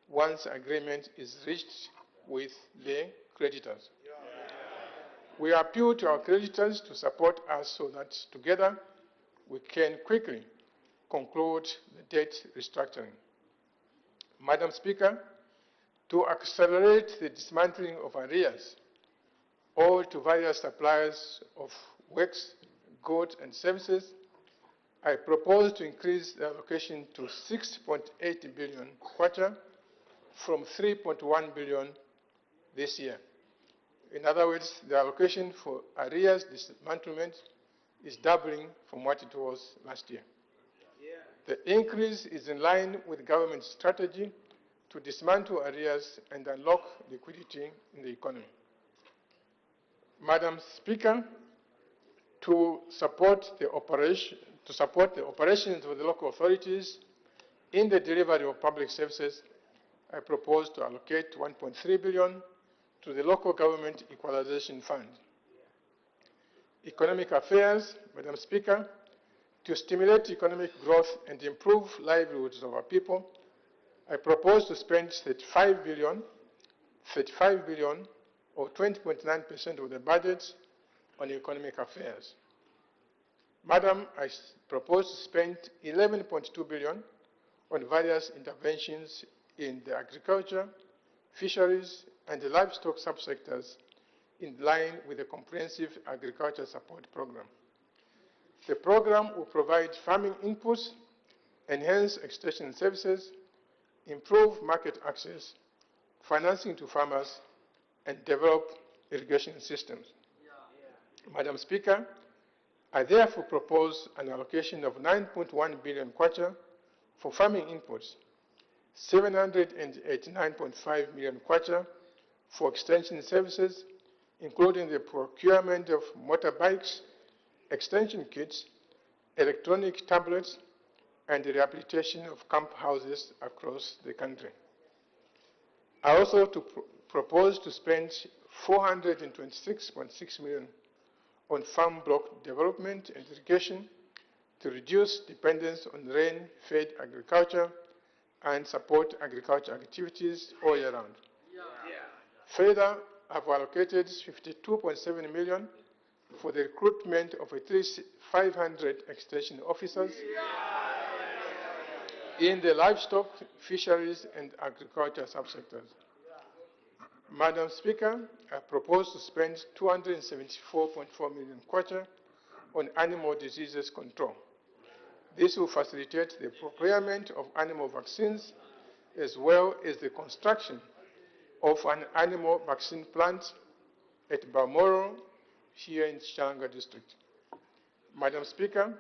once agreement is reached with the creditors. We appeal to our creditors to support us so that together we can quickly conclude the debt restructuring. Madam Speaker, to accelerate the dismantling of arrears owed to various suppliers of works, goods, and services, I propose to increase the allocation to 6.8 billion kwacha from 3.1 billion this year. In other words, the allocation for arrears dismantlement is doubling from what it was last year. The increase is in line with government's strategy to dismantle arrears and unlock liquidity in the economy. Madam Speaker, to support the operations of the local authorities in the delivery of public services, I propose to allocate 1.3 billion to the Local Government Equalization Fund. Economic affairs, Madam Speaker, to stimulate economic growth and improve livelihoods of our people, I propose to spend 35 billion, or 20.9% of the budget on economic affairs. Madam, I propose to spend 11.2 billion on various interventions in the agriculture, fisheries, and the livestock subsectors in line with the Comprehensive Agriculture Support Program. The program will provide farming inputs, enhance extension services, improve market access, financing to farmers, and develop irrigation systems. Madam Speaker, I therefore propose an allocation of 9.1 billion kwacha for farming inputs, 789.5 million kwacha for extension services, including the procurement of motorbikes, extension kits, electronic tablets, and the rehabilitation of camp houses across the country. I also propose to spend 426.6 million on farm block development and irrigation to reduce dependence on rain-fed agriculture and support agriculture activities all year round. Further, I've allocated 52.7 million for the recruitment of at least 500 extension officers in the livestock, fisheries, and agriculture subsectors. Madam Speaker, I propose to spend 274.4 million kwacha on animal diseases control. This will facilitate the procurement of animal vaccines as well as the construction of an animal vaccine plant at Balmoral here in Changa district. Madam Speaker,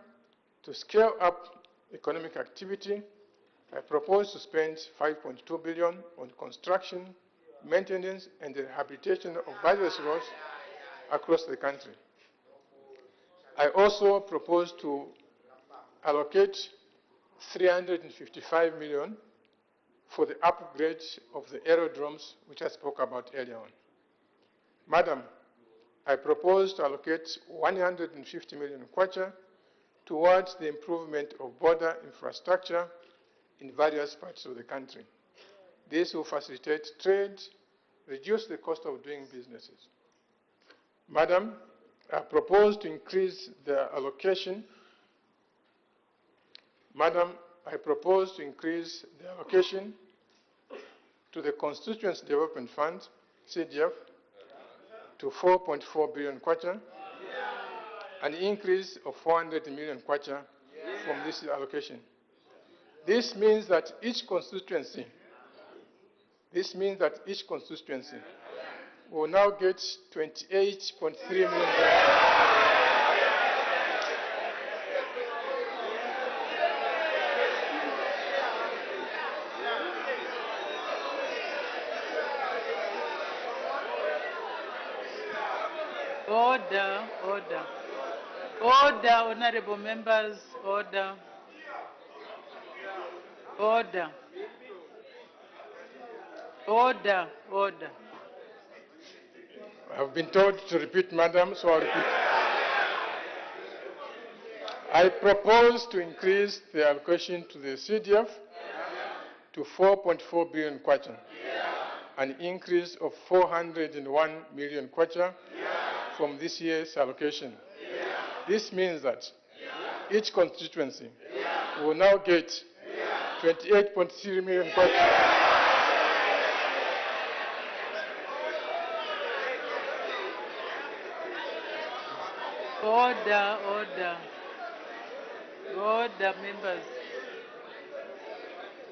to scale up economic activity, I propose to spend 5.2 billion on construction, maintenance, and the rehabilitation of various roads across the country. I also propose to allocate 355 million for the upgrade of the aerodromes, which I spoke about earlier on. Madam, I propose to allocate 150 million kwacha towards the improvement of border infrastructure in various parts of the country. This will facilitate trade, reduce the cost of doing businesses. Madam, I propose to increase the allocation. Madam, I propose to increase the allocation to the Constituency Development Fund, CDF, to 4.4 billion kwacha, an increase of 400 million kwacha from this allocation. This means that each constituency will now get 28.3 million kwacha. Order, order. Order, honorable members, order. Order. Order, order. I've been told to repeat, Madam, so I'll repeat. I propose to increase the allocation to the CDF to 4.4 billion kwacha, an increase of 401 million kwacha from this year's allocation. This means that each constituency will now get 28.3 million kwacha. Order, order. Order, members.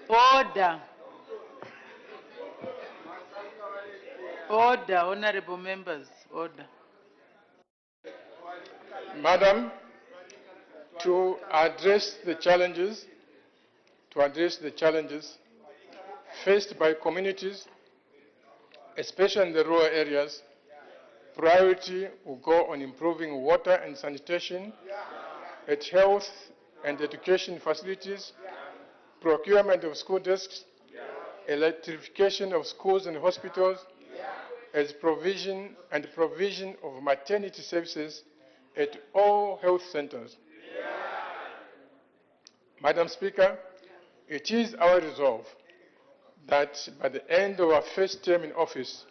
Order. Order, honorable members. Order. Madam, to address the challenges faced by communities, especially in the rural areas, priority will go on improving water and sanitation at health and education facilities, procurement of school desks, electrification of schools and hospitals, as provision of maternity services at all health centers. Madam Speaker, it is our resolve that by the end of our first term in office,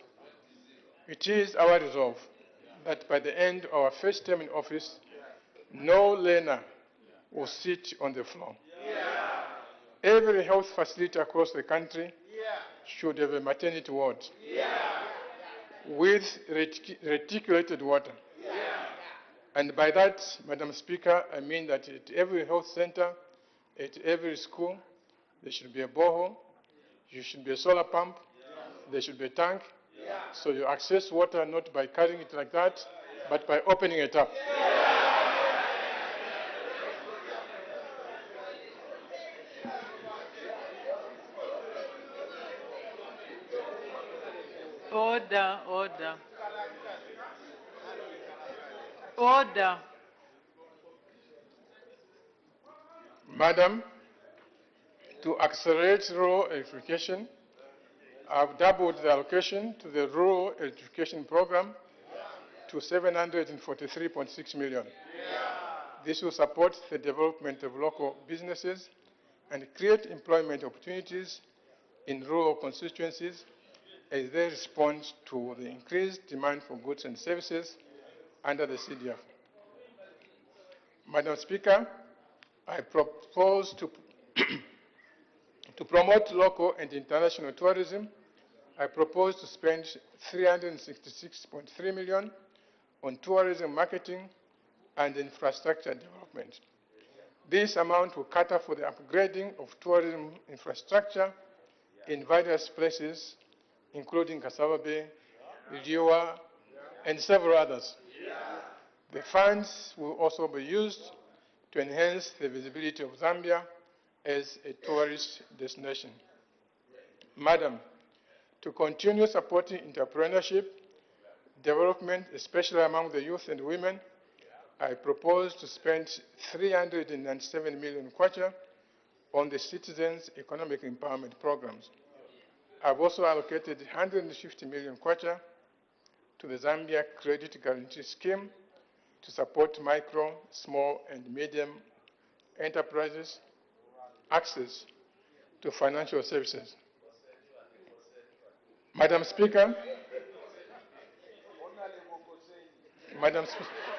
no learner will sit on the floor. Every health facility across the country should have a maternity ward with reticulated water. And by that, Madam Speaker, I mean that at every health center, at every school, there should be a borehole, there should be a solar pump, there should be a tank, so you access water not by carrying it like that, but by opening it up. Order, order. Order. Madam, to accelerate rural electrification, I've doubled the allocation to the rural electrification program to 743.6 million. This will support the development of local businesses and create employment opportunities in rural constituencies as they respond to the increased demand for goods and services under the CDF. Madam Speaker, I propose to, to promote local and international tourism. I propose to spend 366.3 million on tourism marketing and infrastructure development. This amount will cater for the upgrading of tourism infrastructure in various places, including Cassava Bay, Liwa, and several others. The funds will also be used to enhance the visibility of Zambia as a tourist destination. Madam, to continue supporting entrepreneurship, development, especially among the youth and women, I propose to spend 397 million kwacha on the Citizens Economic Empowerment Programs. I've also allocated 150 million kwacha to the Zambia Credit Guarantee Scheme to support micro, small, and medium enterprises access to financial services. Madam Speaker,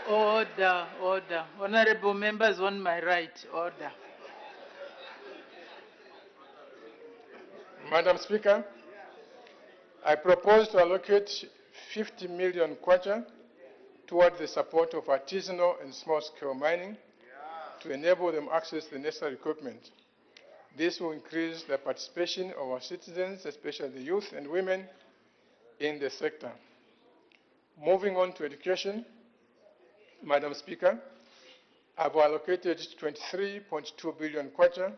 Order, order. Honorable members on my right, order. Madam Speaker, I propose to allocate 50 million kwacha toward the support of artisanal and small-scale mining to enable them access the necessary equipment. This will increase the participation of our citizens, especially the youth and women, in the sector. Moving on to education, Madam Speaker, I've allocated 23.2 billion kwacha,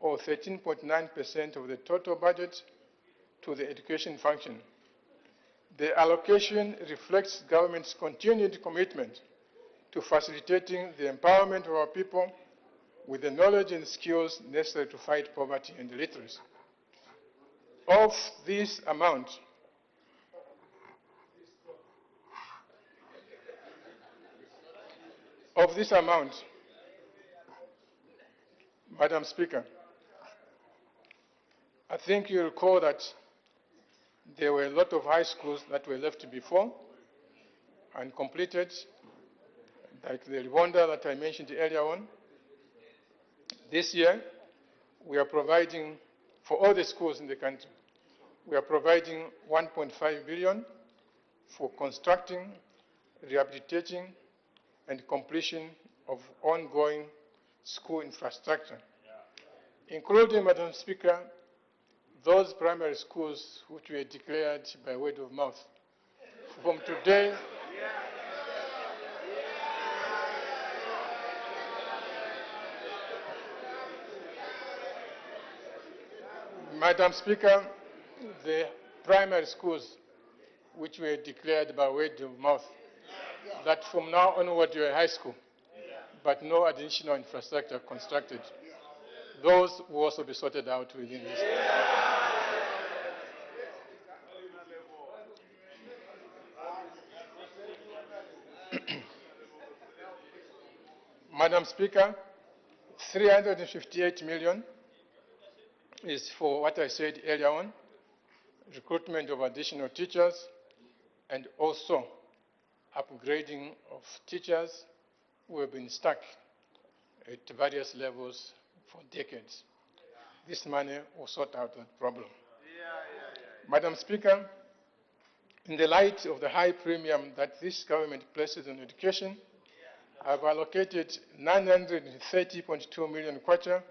or 13.9% of the total budget, to the education function. The allocation reflects government's continued commitment to facilitating the empowerment of our people with the knowledge and skills necessary to fight poverty and illiteracy. Of this amount, Madam Speaker, I think you recall that there were a lot of high schools that were left before and completed, like the Rwanda that I mentioned earlier on. This year, we are providing, for all the schools in the country, we are providing 1.5 billion for constructing, rehabilitating, and completion of ongoing school infrastructure, including, Madam Speaker, those primary schools which were declared by word of mouth. From today, Madam Speaker, the primary schools which were declared by word of mouth, that from now onward you are high school, but no additional infrastructure constructed. Those will also be sorted out within this. Madam Speaker, 358 million is for what I said earlier on, recruitment of additional teachers and also upgrading of teachers who have been stuck at various levels for decades. This money will sort out that problem. Madam Speaker, in the light of the high premium that this government places on education, I've allocated 930.2 million kwacha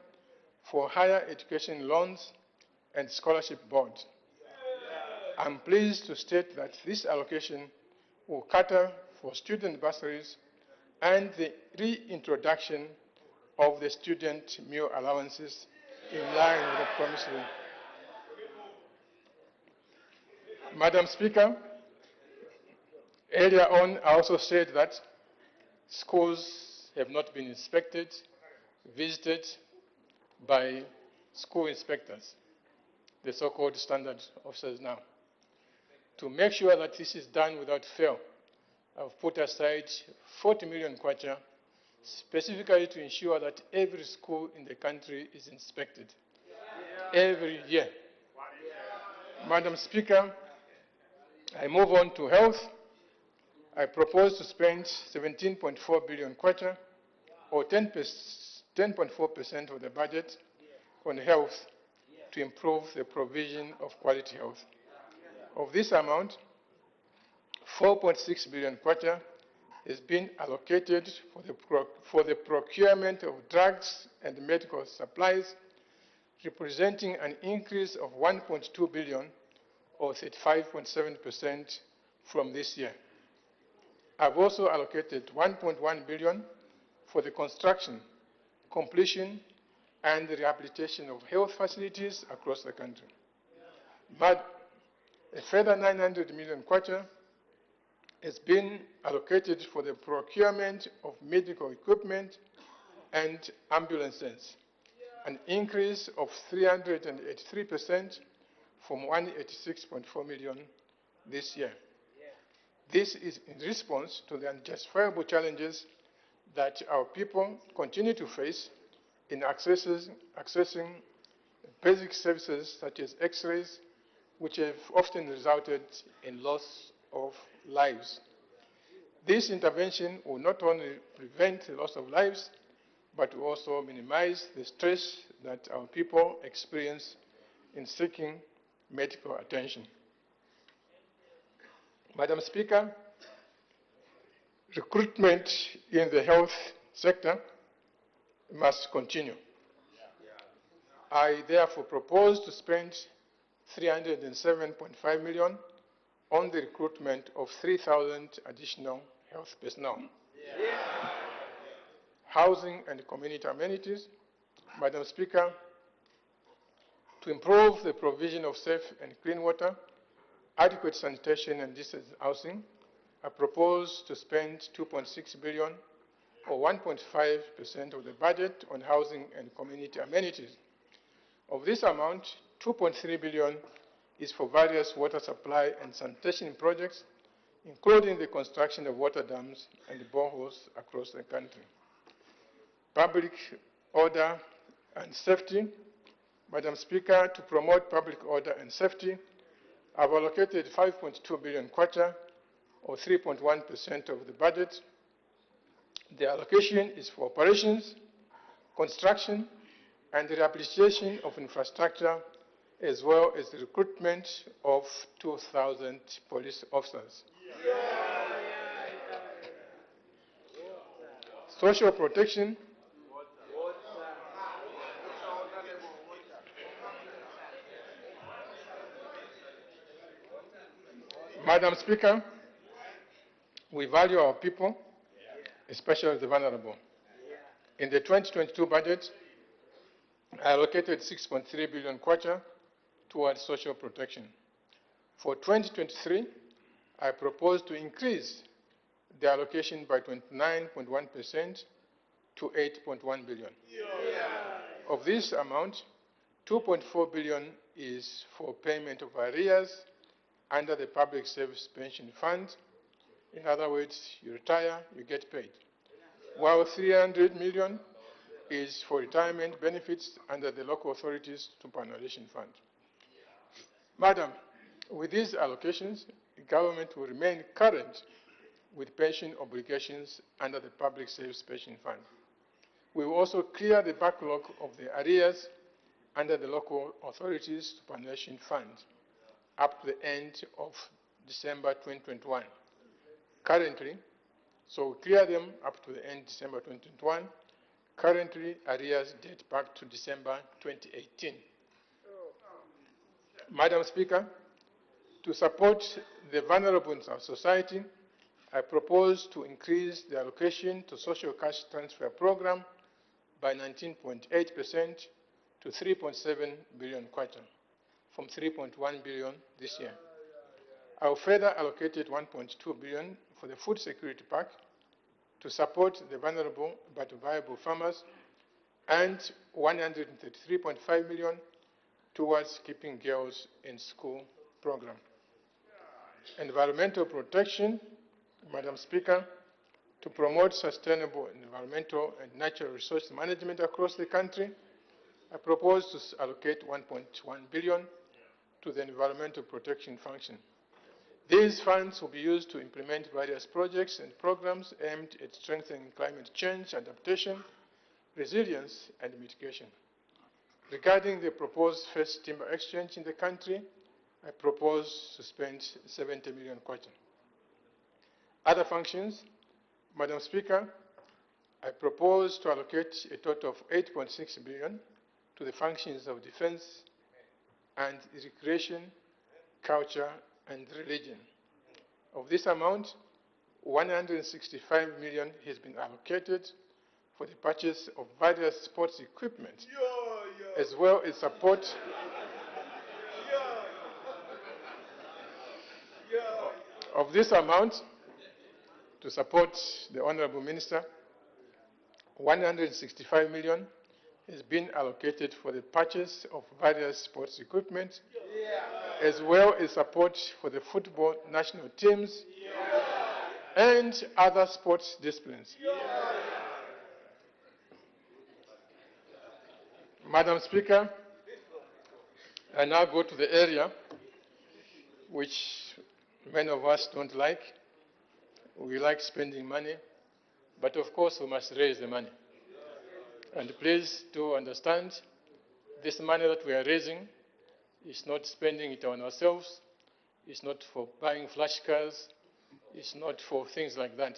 for higher education loans and scholarship board. I'm pleased to state that this allocation will cater for student bursaries and the reintroduction of the student meal allowances in line with the promised land. Madam Speaker, earlier on, I also said that schools have not been inspected, visited by school inspectors, the so-called standard officers now. To make sure that this is done without fail, I've put aside 40 million kwacha specifically to ensure that every school in the country is inspected every year. Madam Speaker, I move on to health. I propose to spend 17.4 billion kwacha, or 10.4% of the budget, on health to improve the provision of quality health. Of this amount, 4.6 billion kwacha has been allocated for the procurement of drugs and medical supplies, representing an increase of 1.2 billion, or 35.7% from this year. I've also allocated 1.1 billion for the construction, completion, and the rehabilitation of health facilities across the country. But a further 900 million kwacha has been allocated for the procurement of medical equipment and ambulances, an increase of 383% from 186.4 million this year. This is in response to the unjustifiable challenges that our people continue to face in accessing basic services such as X-rays, which have often resulted in loss of lives. This intervention will not only prevent the loss of lives, but will also minimize the stress that our people experience in seeking medical attention. Madam Speaker, recruitment in the health sector must continue. I therefore propose to spend 307.5 million on the recruitment of 3,000 additional health personnel. Housing and community amenities. Madam Speaker, to improve the provision of safe and clean water, adequate sanitation and decent housing, I propose to spend 2.6 billion, or 1.5% of the budget, on housing and community amenities. Of this amount, 2.3 billion is for various water supply and sanitation projects, including the construction of water dams and boreholes across the country. Public order and safety. Madam Speaker, to promote public order and safety, I've allocated 5.2 billion kwacha, or 3.1% of the budget. The allocation is for operations, construction, and the rehabilitation of infrastructure, as well as the recruitment of 2,000 police officers. Social protection. Madam Speaker, we value our people, especially the vulnerable. In the 2022 budget, I allocated 6.3 billion kwacha towards social protection. For 2023, I propose to increase the allocation by 29.1% to 8.1 billion. Of this amount, 2.4 billion is for payment of arrears under the Public Service Pension Fund. In other words, you retire, you get paid. While 300 million is for retirement benefits under the Local Authorities Superannuation Fund. Madam, with these allocations, the government will remain current with pension obligations under the Public Service Pension Fund. We will also clear the backlog of the arrears under the Local Authorities Superannuation Fund up to the end of December 2021. Currently, so we clear them up to the end of December 2021. Currently, arrears date back to December 2018. Madam Speaker, to support the vulnerable in our society, I propose to increase the allocation to social cash transfer program by 19.8% to 3.7 billion kwacha from 3.1 billion this year. I have further allocated 1.2 billion for the food security pack to support the vulnerable but viable farmers and 133.5 million towards keeping girls in school program. Environmental protection, Madam Speaker, to promote sustainable environmental and natural resource management across the country, I propose to allocate 1.1 billion to the environmental protection function. These funds will be used to implement various projects and programs aimed at strengthening climate change adaptation, resilience, and mitigation. Regarding the proposed first timber exchange in the country, I propose to spend 70 million kwacha. Other functions, Madam Speaker, I propose to allocate a total of 8.6 billion to the functions of defense and recreation, culture, and religion. Of this amount, 165 million has been allocated for the purchase of various sports equipment, as well as support of this amount to support the Honorable Minister. 165 million has been allocated for the purchase of various sports equipment, as well as support for the football national teams and other sports disciplines. Madam Speaker, I now go to the area which many of us don't like. We like spending money, but of course we must raise the money. And please do understand, this money that we are raising is not spending it on ourselves, it's not for buying flash cars, it's not for things like that.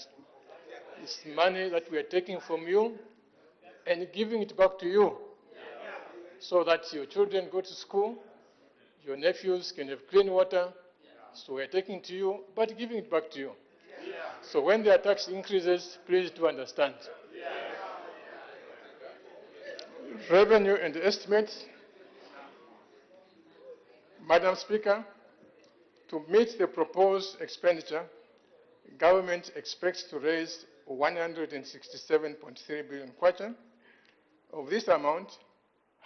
It's money that we are taking from you and giving it back to you so that your children go to school, your nephews can have clean water. So we are taking to you, but giving it back to you. So when their tax increases, please do understand. Revenue and estimates. Madam Speaker, to meet the proposed expenditure, government expects to raise 167.3 billion kwacha. Of this amount,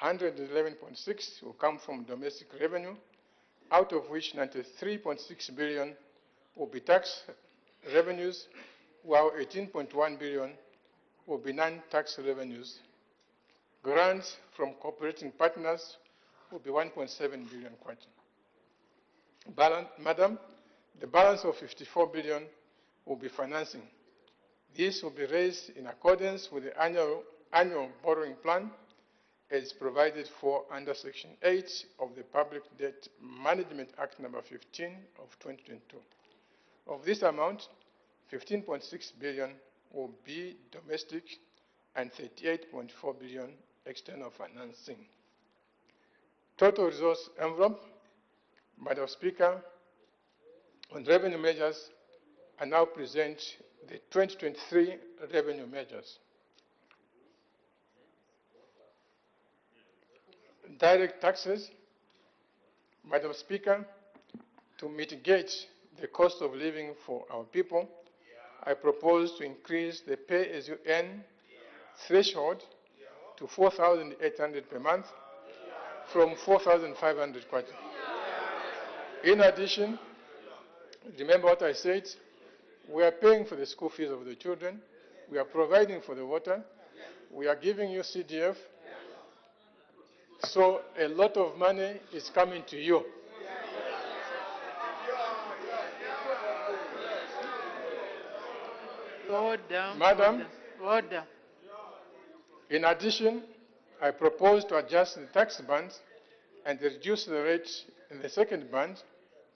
111.6 will come from domestic revenue, out of which 93.6 billion will be tax revenues, while 18.1 billion will be non-tax revenues. Grants from cooperating partners will be 1.7 billion kwacha. Madam, the balance of 54 billion will be financing. This will be raised in accordance with the annual borrowing plan as provided for under Section 8 of the Public Debt Management Act number 15 of 2022. Of this amount, 15.6 billion will be domestic and 38.4 billion external financing. Total resource envelope, Madam Speaker, on revenue measures, I now present the 2023 revenue measures. Direct taxes, Madam Speaker, to mitigate the cost of living for our people, I propose to increase the pay-as-you-earn threshold to 4,800 per month from 4,500 kwacha. In addition, remember what I said, we are paying for the school fees of the children, we are providing for the water, we are giving you CDF, so a lot of money is coming to you. Order. Madam, Order. in addition, I propose to adjust the tax bands and reduce the rate in the second band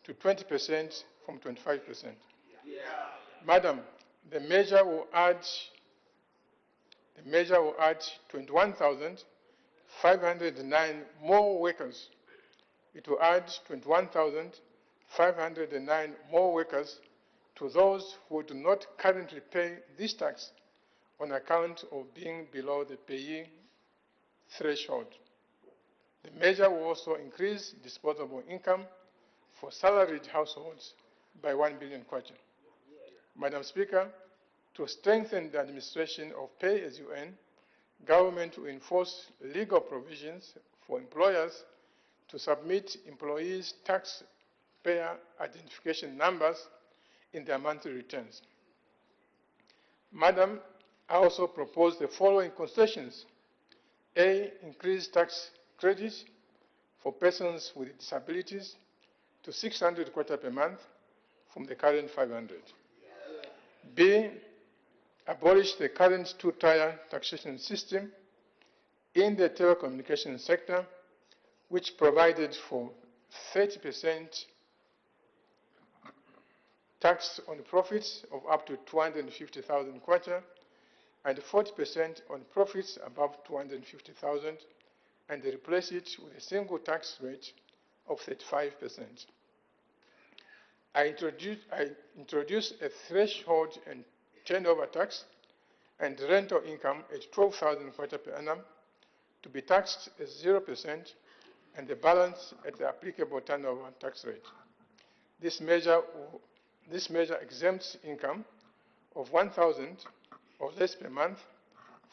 to 20% from 25%. Madam, the measure will add 21,509 more workers. It will add 21,509 more workers to those who do not currently pay this tax on account of being below the payee threshold. measure will also increase disposable income for salaried households by 1 billion kwacha. Madam Speaker, to strengthen the administration of pay-as-you-earn, government will enforce legal provisions for employers to submit employees' taxpayer identification numbers in their monthly returns. Madam, I also propose the following concessions. A, increase tax credit for persons with disabilities to 600 kwacha per month from the current 500. B, abolish the current two-tier taxation system in the telecommunications sector, which provided for 30% tax on profits of up to 250,000 kwacha and 40% on profits above 250,000, and replace it with a single tax rate of 35%. I introduce a threshold and turnover tax and rental income at 12,000 kwacha per annum to be taxed as 0% and the balance at the applicable turnover tax rate. This measure exempts income of 1,000 or less per month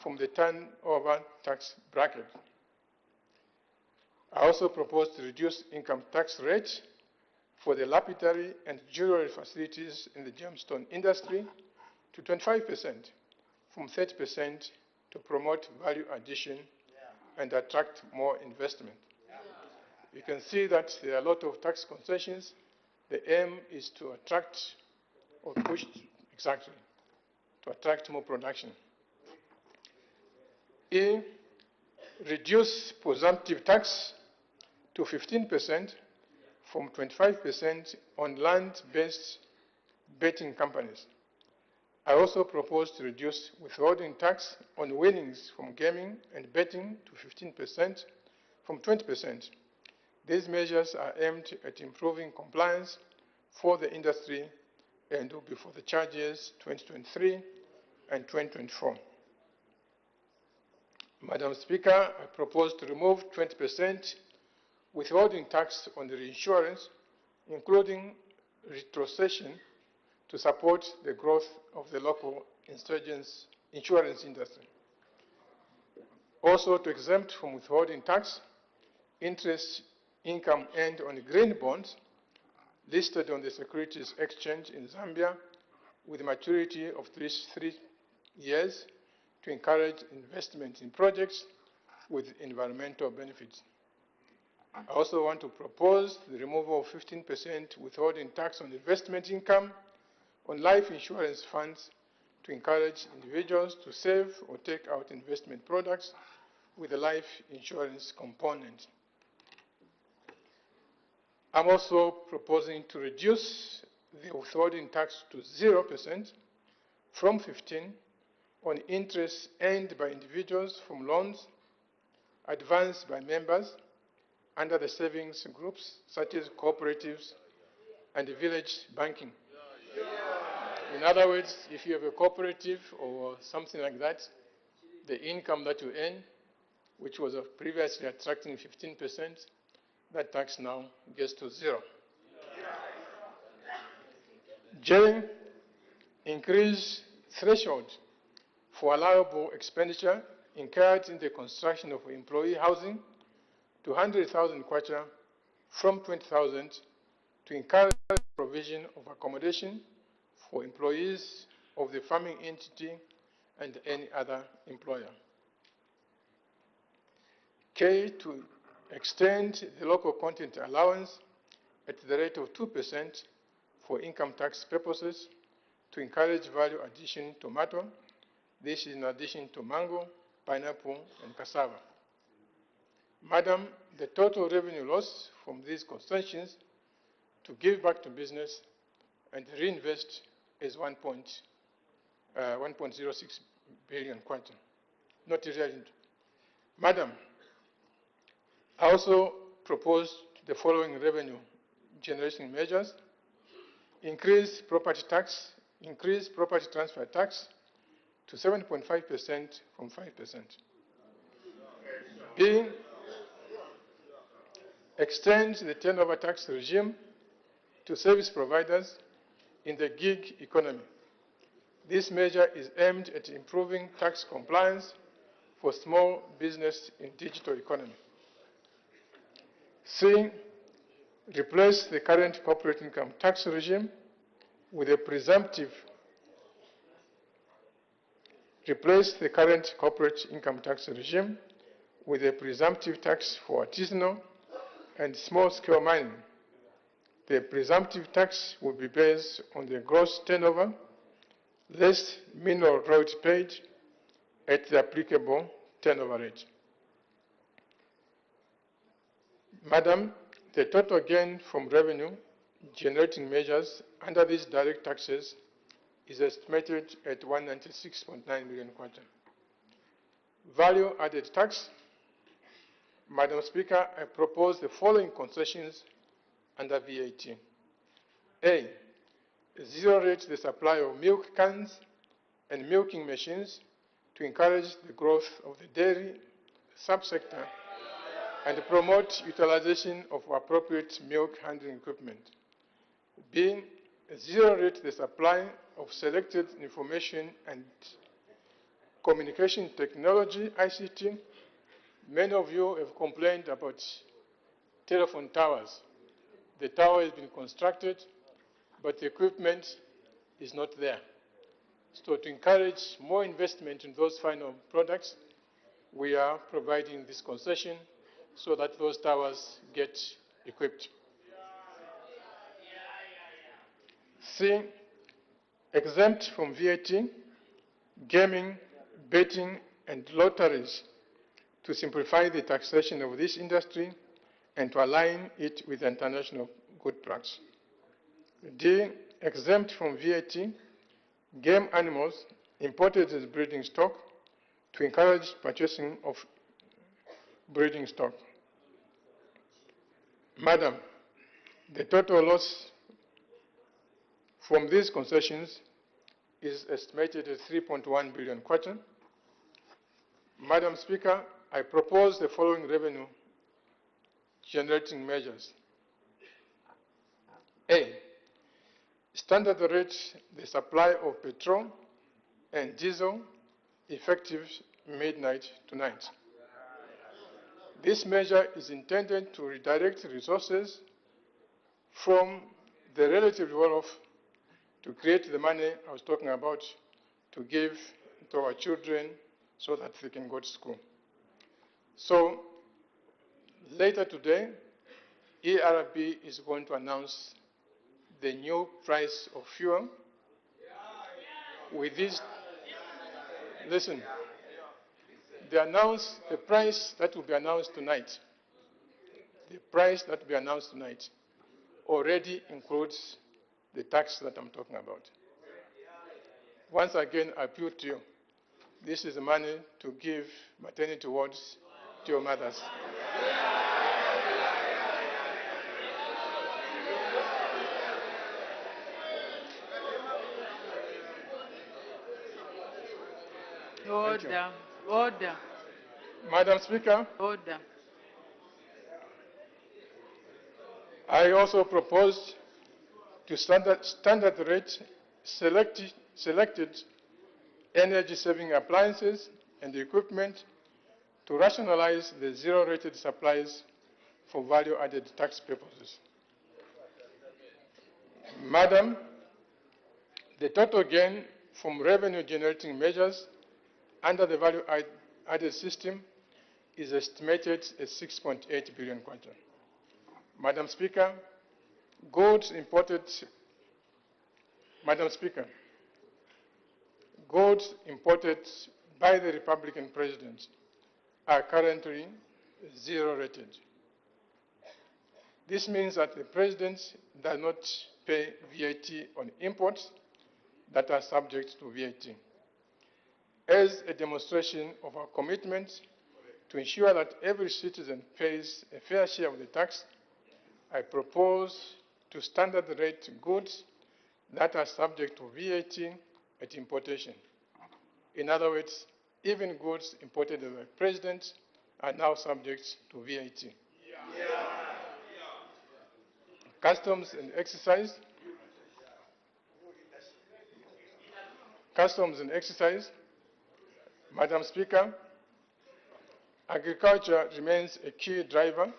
from the turnover tax bracket. I also propose to reduce income tax rates for the lapidary and jewelry facilities in the gemstone industry to 25% from 30% to promote value addition and attract more investment. You can see that there are a lot of tax concessions. The aim is to attract or push, exactly, to attract more production. E, reduce presumptive tax to 15% from 25% on land-based betting companies. I also propose to reduce withholding tax on winnings from gaming and betting to 15% from 20%. These measures are aimed at improving compliance for the industry and will be for the charge years 2023 and 2024. Madam Speaker, I propose to remove 20% withholding tax on the reinsurance, including retrocession, to support the growth of the local insurance industry. Also, to exempt from withholding tax interest income earned on green bonds listed on the Securities Exchange in Zambia with a maturity of 3 years to encourage investment in projects with environmental benefits. I also want to propose the removal of 15% withholding tax on investment income on life insurance funds to encourage individuals to save or take out investment products with a life insurance component. I'm also proposing to reduce the withholding tax to 0% from 15% on interest earned by individuals from loans advanced by members under the savings groups such as cooperatives and village banking. In other words, if you have a cooperative or something like that, the income that you earn, which was previously attracting 15%, that tax now gets to 0. J, increase threshold for allowable expenditure incurred in the construction of employee housing to 100,000 kwacha from 20,000 to encourage provision of accommodation for employees of the farming entity and any other employer. K, to extend the local content allowance at the rate of 2% for income tax purposes to encourage value addition tomato. This is in addition to mango, pineapple, and cassava. Madam, the total revenue loss from these concessions to give back to business and reinvest is 1.06 billion kwacha. Not irrelevant. Madam, I also propose the following revenue generation measures: increase property tax, increase property transfer tax to 7.5% from 5%. extends the turnover tax regime to service providers in the gig economy. This measure is aimed at improving tax compliance for small business in digital economy. C, replace the current corporate income tax regime with a presumptive tax for artisanal and small-scale mining. The presumptive tax will be based on the gross turnover less mineral royalty paid at the applicable turnover rate. Madam, the total gain from revenue generating measures under these direct taxes is estimated at 196.9 million kwacha. Value added tax. Madam Speaker, I propose the following concessions under VAT. A, zero rate the supply of milk cans and milking machines to encourage the growth of the dairy subsector and promote utilization of appropriate milk handling equipment. B, zero rate the supply of selected information and communication technology, ICT. Many of you have complained about telephone towers. The tower has been constructed, but the equipment is not there. So to encourage more investment in those final products, we are providing this concession so that those towers get equipped. C, exempt from VAT, gaming, betting, and lotteries to simplify the taxation of this industry and to align it with international good practice. D, exempt from VAT, game animals imported as breeding stock to encourage purchasing of breeding stock. Madam, the total loss from these concessions is estimated at 3.1 billion kwacha. Madam Speaker, I propose the following revenue generating measures. A, standard rate the supply of petrol and diesel effective midnight tonight. This measure is intended to redirect resources from the relatively well-off to create the money I was talking about to give to our children so that they can go to school. So later today, ERB is going to announce the new price of fuel. With this, listen, the price that will be announced tonight, already includes the tax that I'm talking about. Once again, I appeal to you. This is the money to give maternity wards to your mothers. Order. Order. Madam Speaker, Order. I also propose to standard rate selected energy-saving appliances and equipment to rationalize the zero-rated supplies for value-added tax purposes. Madam, the total gain from revenue-generating measures under the value-added system is estimated at 6.8 billion kwacha. Madam Speaker, goods imported by the Republican President are currently zero-rated. This means that the President does not pay VAT on imports that are subject to VAT. As a demonstration of our commitment to ensure that every citizen pays a fair share of the tax, I propose to standard rate goods that are subject to VAT at importation. In other words, even goods imported by the President are now subject to VAT. Customs and Excise. Customs and Excise. Madam Speaker, agriculture remains a key driver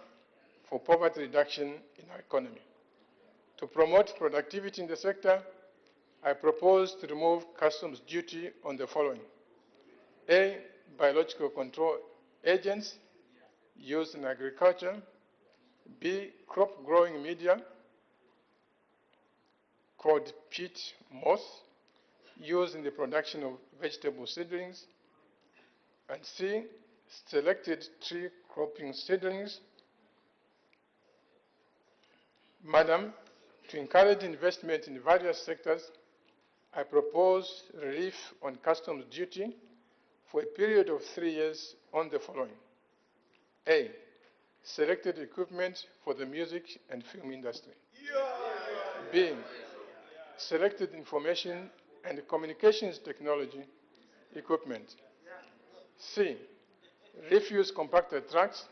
for poverty reduction in our economy. To promote productivity in the sector, I propose to remove customs duty on the following: A, biological control agents used in agriculture; B, crop growing media called peat moss used in the production of vegetable seedlings; and C, selected tree cropping seedlings. Madam, to encourage investment in various sectors, I propose relief on customs duty for a period of 3 years on the following: A, selected equipment for the music and film industry; B, selected information and communications technology equipment; C, refuse compactor trucks,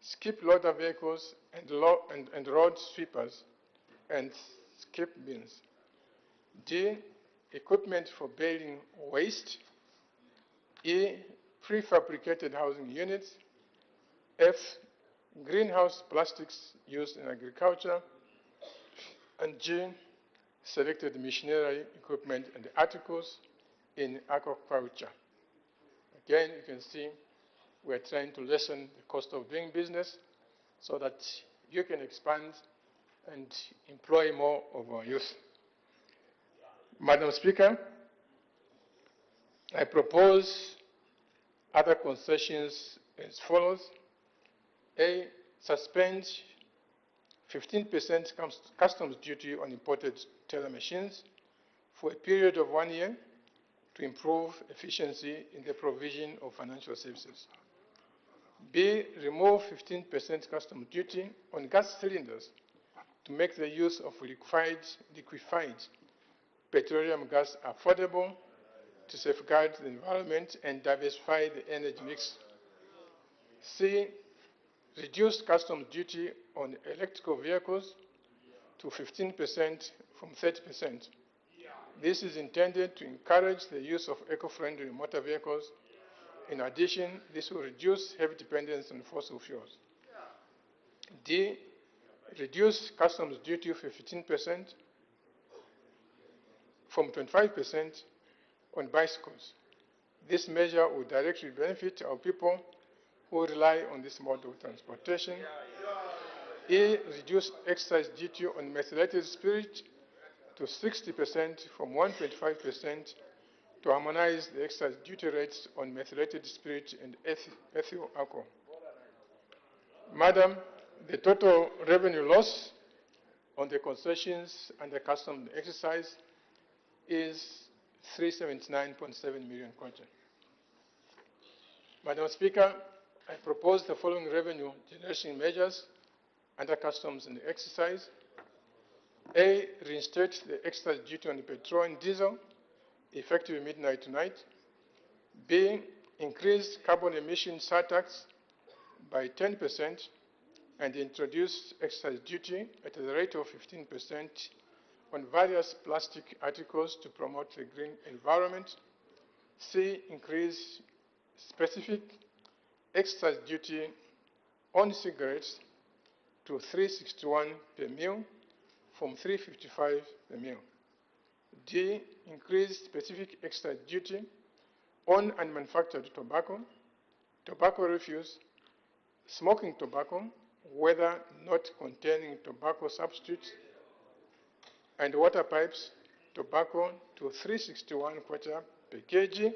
skip loader vehicles, and road sweepers, and skip bins; D, equipment for baling waste; E, prefabricated housing units; F, greenhouse plastics used in agriculture; and G, selected machinery, equipment, and articles in aquaculture. Again, you can see we're trying to lessen the cost of doing business so that you can expand and employ more of our youth. Madam Speaker, I propose other concessions as follows: A, suspend 15% customs duty on imported teller machines for a period of 1 year to improve efficiency in the provision of financial services. B, remove 15% customs duty on gas cylinders to make the use of liquefied petroleum gas affordable, to safeguard the environment and diversify the energy mix. C, reduce customs duty on electrical vehicles to 15% from 30%. This is intended to encourage the use of eco-friendly motor vehicles. In addition, this will reduce heavy dependence on fossil fuels. D, reduce customs duty of 15% from 25% on bicycles. This measure will directly benefit our people who rely on this mode of transportation. E, reduce excise duty on methylated spirit to 60% from 125% to harmonize the excise duty rates on methylated spirit and ethyl alcohol. Madam, the total revenue loss on the concessions and the customs exercise is 379.7 million kwacha. Madam Speaker, I propose the following revenue generation measures under customs and exercise. A, reinstate the excise duty on petrol and diesel effective midnight tonight. B, increase carbon emission surtax by 10% and introduce excise duty at the rate of 15% on various plastic articles to promote the green environment. C, increase specific excise duty on cigarettes to 361 per mil from 355 per mil. D, increase specific excise duty on unmanufactured tobacco, tobacco refuse, smoking tobacco, whether not containing tobacco substitutes, and water pipes tobacco to 361 kwacha per kg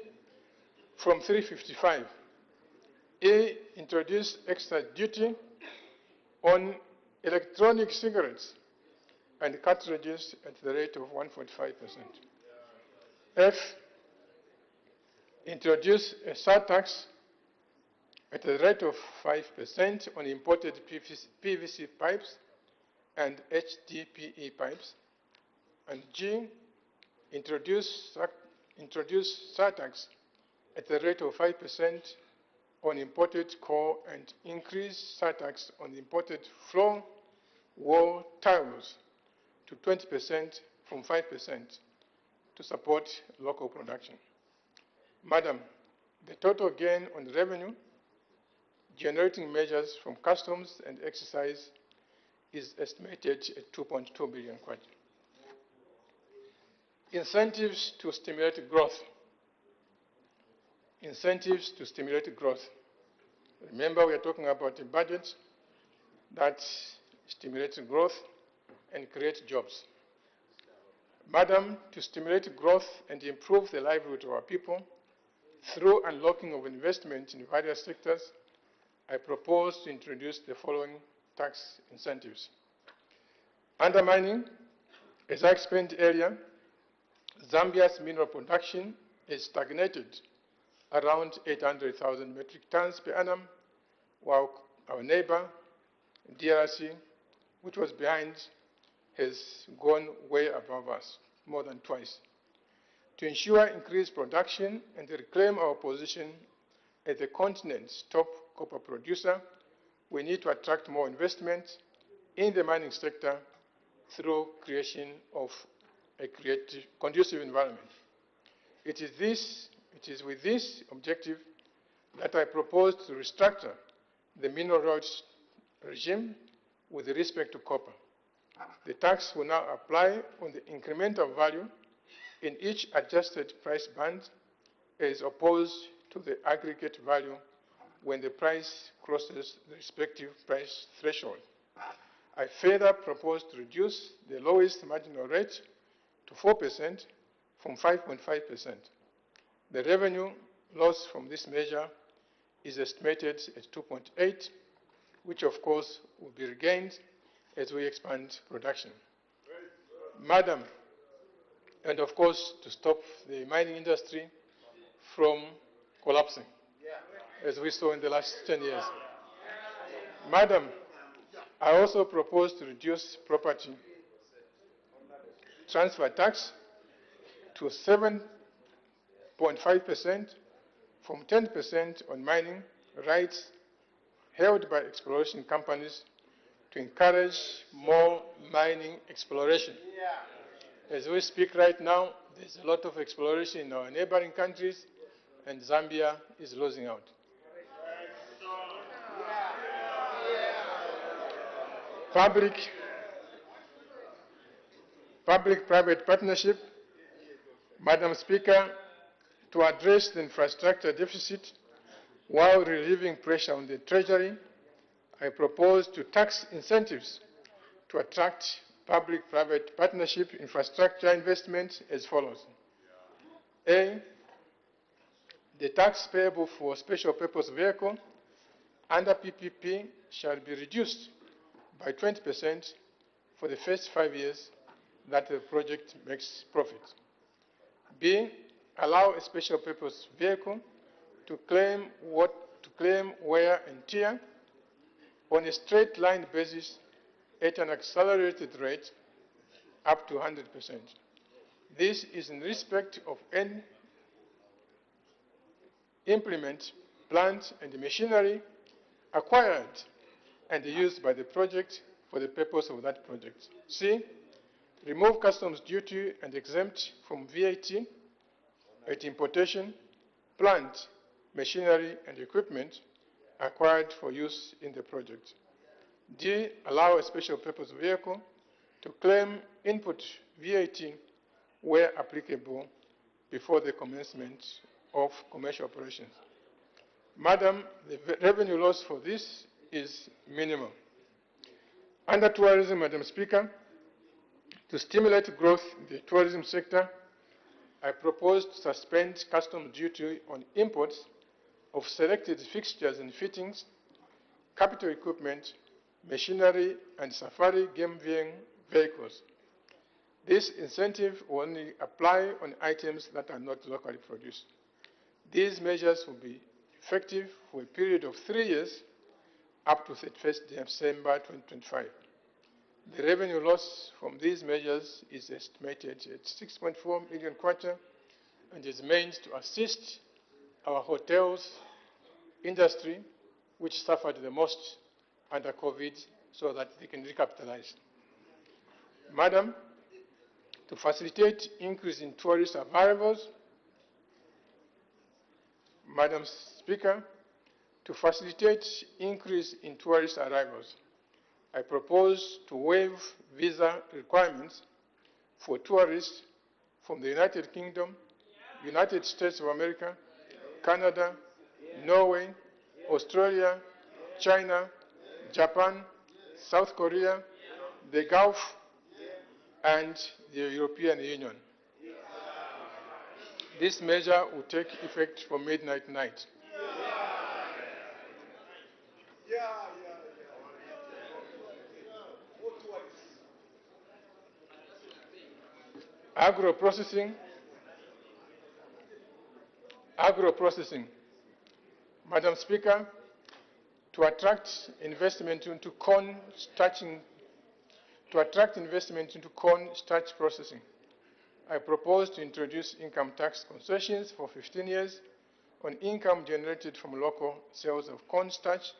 from 355. A, introduce excise duty on electronic cigarettes and cartridges at the rate of 145%. F, introduce a surtax at the rate of 5% on imported PVC pipes and HDPE pipes. And G, introduce surtax at the rate of 5% on imported coal and increase surtax on imported floor war tariffs to 20% from 5% to support local production. Madam, the total gain on revenue generating measures from customs and excise is estimated at 2.2 billion kwacha. Incentives to stimulate growth. Incentives to stimulate growth. Remember, we are talking about a budget that stimulates growth and creates jobs. Madam, to stimulate growth and improve the livelihood of our people through unlocking of investment in various sectors, I propose to introduce the following tax incentives. Under mining, as I explained earlier, Zambia's mineral production is stagnated around 800,000 metric tons per annum, while our neighbor, DRC, which was behind, has gone way above us, more than twice. To ensure increased production and reclaim our position as the continent's top copper producer, we need to attract more investment in the mining sector through creation of a conducive environment. It is with this objective that I propose to restructure the mineral royalties regime with respect to copper. The tax will now apply on the incremental value in each adjusted price band as opposed to the aggregate value when the price crosses the respective price threshold. I further propose to reduce the lowest marginal rate to 4% from 5.5%. The revenue loss from this measure is estimated at 2.8, which of course will be regained as we expand production. Madam, and of course to stop the mining industry from collapsing, as we saw in the last 10 years. Madam, I also propose to reduce property transfer tax to 7.5% from 10% on mining rights held by exploration companies to encourage more mining exploration. As we speak right now, there's a lot of exploration in our neighboring countries, and Zambia is losing out. Public-private partnership. Madam Speaker, to address the infrastructure deficit while relieving pressure on the Treasury, I propose to tax incentives to attract public-private partnership infrastructure investment as follows. A, the tax payable for special purpose vehicle under PPP shall be reduced by 20% for the first 5 years that the project makes profit. B, allow a special purpose vehicle to claim wear and tear on a straight line basis at an accelerated rate up to 100%. This is in respect of any implement, plant, and machinery acquired and used by the project for the purpose of that project. C, remove customs duty and exempt from VAT at importation, plant, machinery, and equipment acquired for use in the project. D, allow a special purpose vehicle to claim input VAT where applicable before the commencement of commercial operations. Madam, the revenue loss for this is minimal. Under tourism, Madam Speaker, to stimulate growth in the tourism sector, I propose to suspend customs duty on imports of selected fixtures and fittings, capital equipment, machinery, and safari game viewing vehicles. This incentive will only apply on items that are not locally produced. These measures will be effective for a period of 3 years up to 31st December 2025. The revenue loss from these measures is estimated at 6.4 million kwacha and is meant to assist our hotels industry, which suffered the most under COVID so that they can recapitalize. Madam, to facilitate increase in tourist arrivals, Madam Speaker, to facilitate increase in tourist arrivals, I propose to waive visa requirements for tourists from the United Kingdom, United States of America, Canada, Norway, Australia, China, Japan, South Korea, the Gulf, and the European Union. This measure will take effect from midnight tonight. Agro-processing. Madam Speaker, to attract investment into corn starch processing, I propose to introduce income tax concessions for 15 years on income generated from local sales of corn starch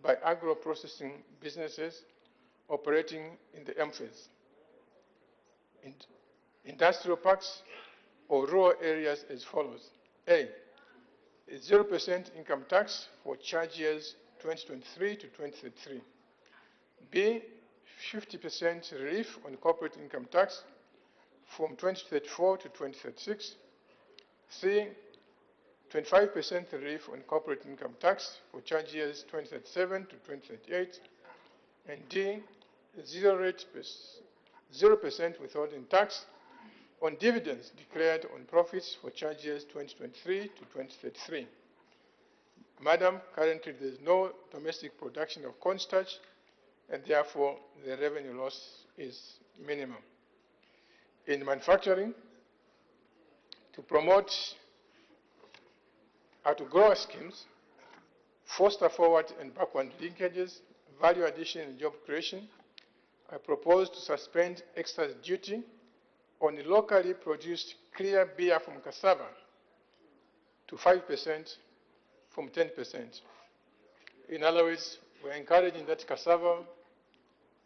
by agro-processing businesses operating in the MPHAs, industrial parks, or rural areas as follows. A 0% income tax for charge years 2023 to 2033. B, 50% relief on corporate income tax from 2034 to 2036. C, 25% relief on corporate income tax for charge years 2037 to 2038. And D, 0% withholding tax on dividends declared on profits for charge years 2023 to 2033. Madam, currently there is no domestic production of cornstarch, and therefore the revenue loss is minimum. In manufacturing, to promote out-grower schemes, foster forward and backward linkages, value addition and job creation, I propose to suspend excise duty on locally produced clear beer from cassava to 5% from 10%. In other words, we're encouraging that cassava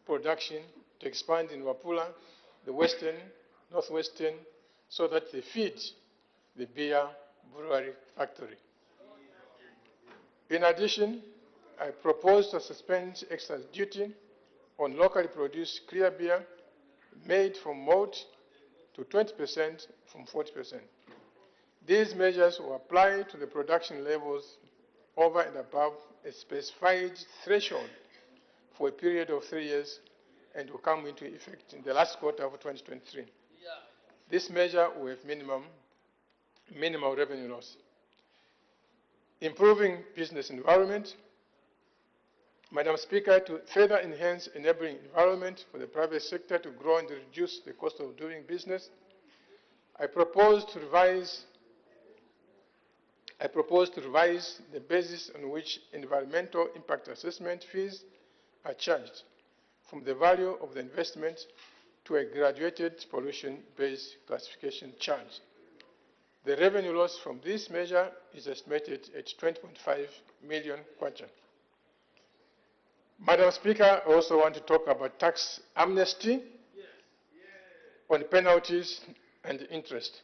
production to expand in Wapula, the western, northwestern, so that they feed the beer brewery factory. In addition, I propose to suspend excise duty on locally produced clear beer made from malt to 20% from 40%. These measures will apply to the production levels over and above a specified threshold for a period of 3 years and will come into effect in the last quarter of 2023. This measure will have minimal revenue loss. Improving business environment. Madam Speaker, to further enhance enabling environment for the private sector to grow and reduce the cost of doing business, I propose to revise the basis on which environmental impact assessment fees are charged from the value of the investment to a graduated pollution-based classification charge. The revenue loss from this measure is estimated at 20.5 million kwacha. Madam Speaker, I also want to talk about tax amnesty on penalties and interest.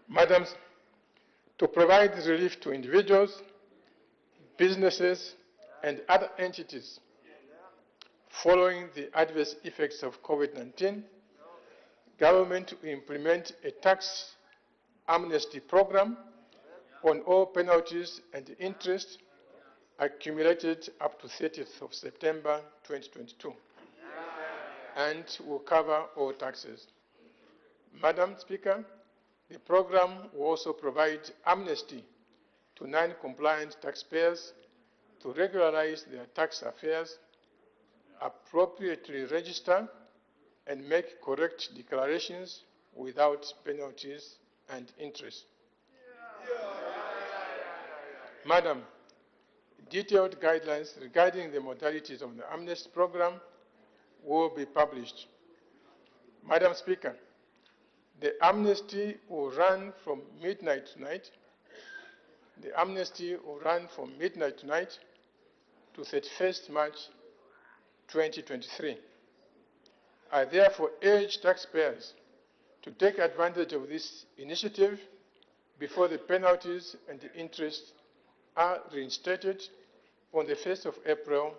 Madam, to provide relief to individuals, businesses, and other entities following the adverse effects of COVID-19, government will implement a tax amnesty program on all penalties and interest accumulated up to 30th of September 2022 and will cover all taxes. Madam Speaker, the program will also provide amnesty to non-compliant taxpayers to regularize their tax affairs, appropriately register, and make correct declarations without penalties and interest. Madam, detailed guidelines regarding the modalities of the amnesty program will be published. Madam Speaker, the amnesty will run from midnight tonight. The amnesty will run from midnight tonight to 31st March 2023. I therefore urge taxpayers to take advantage of this initiative before the penalties and the interest are reinstated on the 1st of April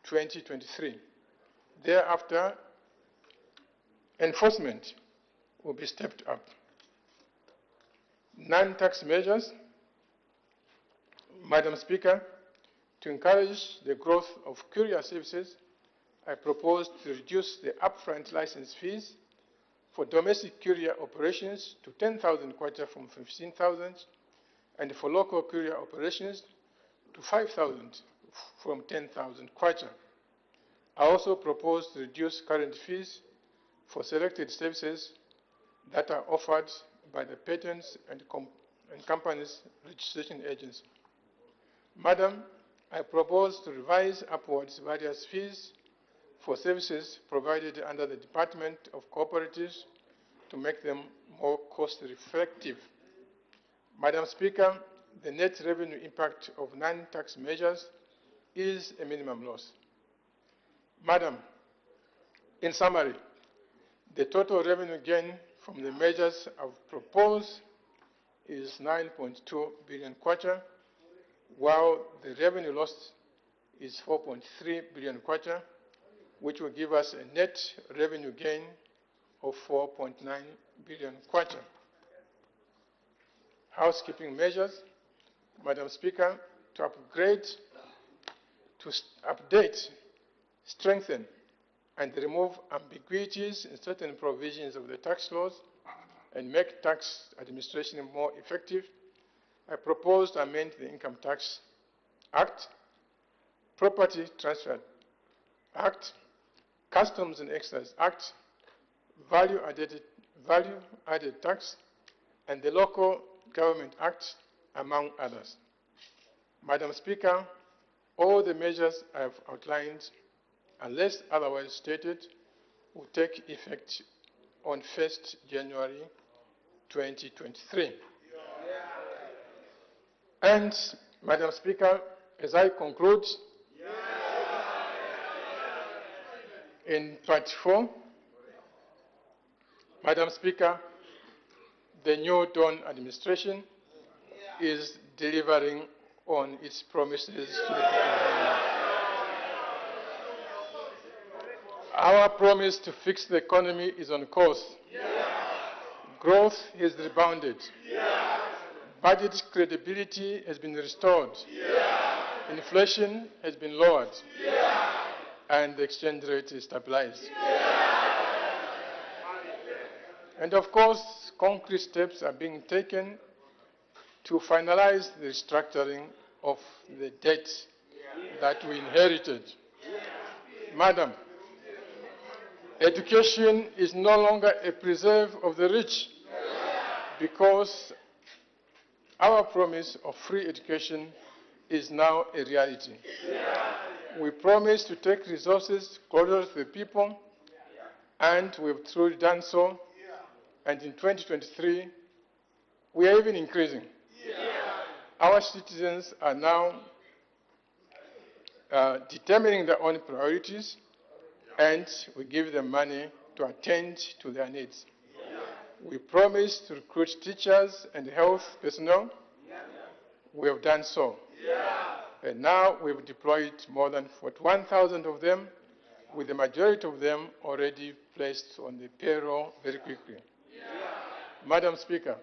2023. Thereafter, enforcement will be stepped up. Non-tax measures. Madam Speaker, to encourage the growth of courier services, I propose to reduce the upfront license fees for domestic courier operations to 10,000 kwacha from 15,000, and for local courier operations to 5,000 from 10,000 kwacha. I also propose to reduce current fees for selected services that are offered by the Patents and Companies Registration Agency. Madam, I propose to revise upwards various fees for services provided under the Department of Cooperatives to make them more cost-effective. Madam Speaker, the net revenue impact of non-tax measures is a minimum loss. Madam, in summary, the total revenue gain from the measures I've proposed is 9.2 billion kwacha, while the revenue loss is 4.3 billion kwacha, which will give us a net revenue gain of 4.9 billion kwacha. Housekeeping measures. Madam Speaker, to update, strengthen, and remove ambiguities in certain provisions of the tax laws and make tax administration more effective, I propose to amend the Income Tax Act, Property Transfer Act, Customs and Excise Act, Value-Added Tax, and the Local Government Act, among others. Madam Speaker, all the measures I have outlined, unless otherwise stated, will take effect on 1st January 2023. And, Madam Speaker, as I conclude, in Part 4, Madam Speaker, the New Dawn administration is delivering on its promises to the people of Zambia. Our promise to fix the economy is on course. Growth has rebounded. Budget credibility has been restored. Inflation has been lowered. And the exchange rate is stabilized. And of course, concrete steps are being taken to finalize the restructuring of the debt that we inherited. Madam, education is no longer a preserve of the rich because our promise of free education is now a reality. We promise to take resources closer to the people, and we've truly done so. And in 2023, we are even increasing. Our citizens are now determining their own priorities, and we give them money to attend to their needs. We promise to recruit teachers and health personnel. We have done so. And now we've deployed more than 41,000 of them, with the majority of them already placed on the payroll very quickly. Madam Speaker,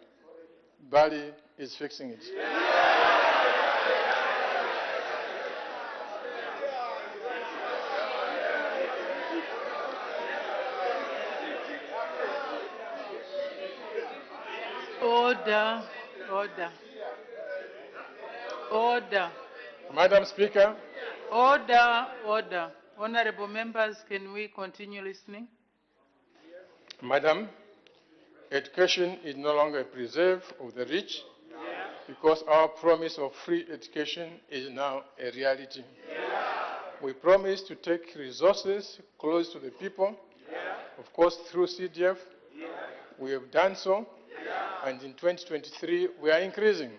Bali is fixing it. Order, order, order. Madam Speaker. Order, order. Honorable members, can we continue listening? Madam, education is no longer a preserve of the rich because our promise of free education is now a reality. We promise to take resources close to the people, of course through CDF. We have done so, and in 2023 we are increasing.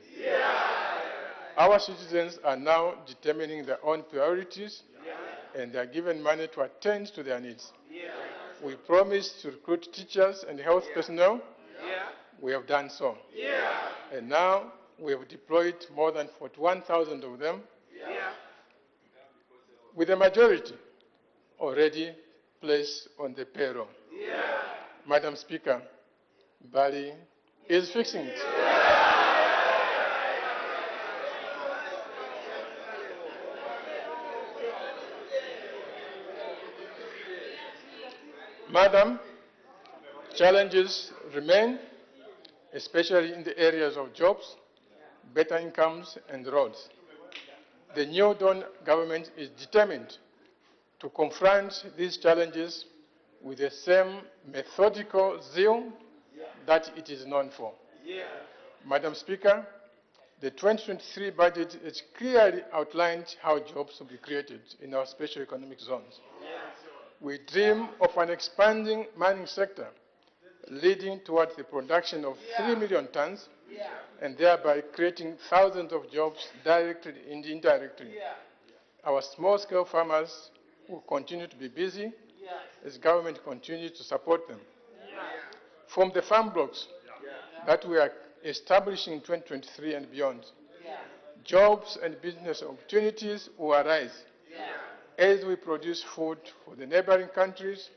Our citizens are now determining their own priorities, and they are given money to attend to their needs. We promised to recruit teachers and health personnel. We have done so. And now we have deployed more than 41,000 of them, with a majority already placed on the payroll. Madam Speaker, Bali is fixing it. Madam, challenges remain, especially in the areas of jobs, better incomes, and roads. The new Dawn government is determined to confront these challenges with the same methodical zeal that it is known for. Madam Speaker, the 2023 budget has clearly outlined how jobs will be created in our special economic zones. We dream of an expanding mining sector leading towards the production of 3 million tons and thereby creating thousands of jobs directly and indirectly. Our small-scale farmers will continue to be busy as government continues to support them. From the farm blocks that we are establishing in 2023 and beyond, jobs and business opportunities will arise as we produce food for the neighboring countries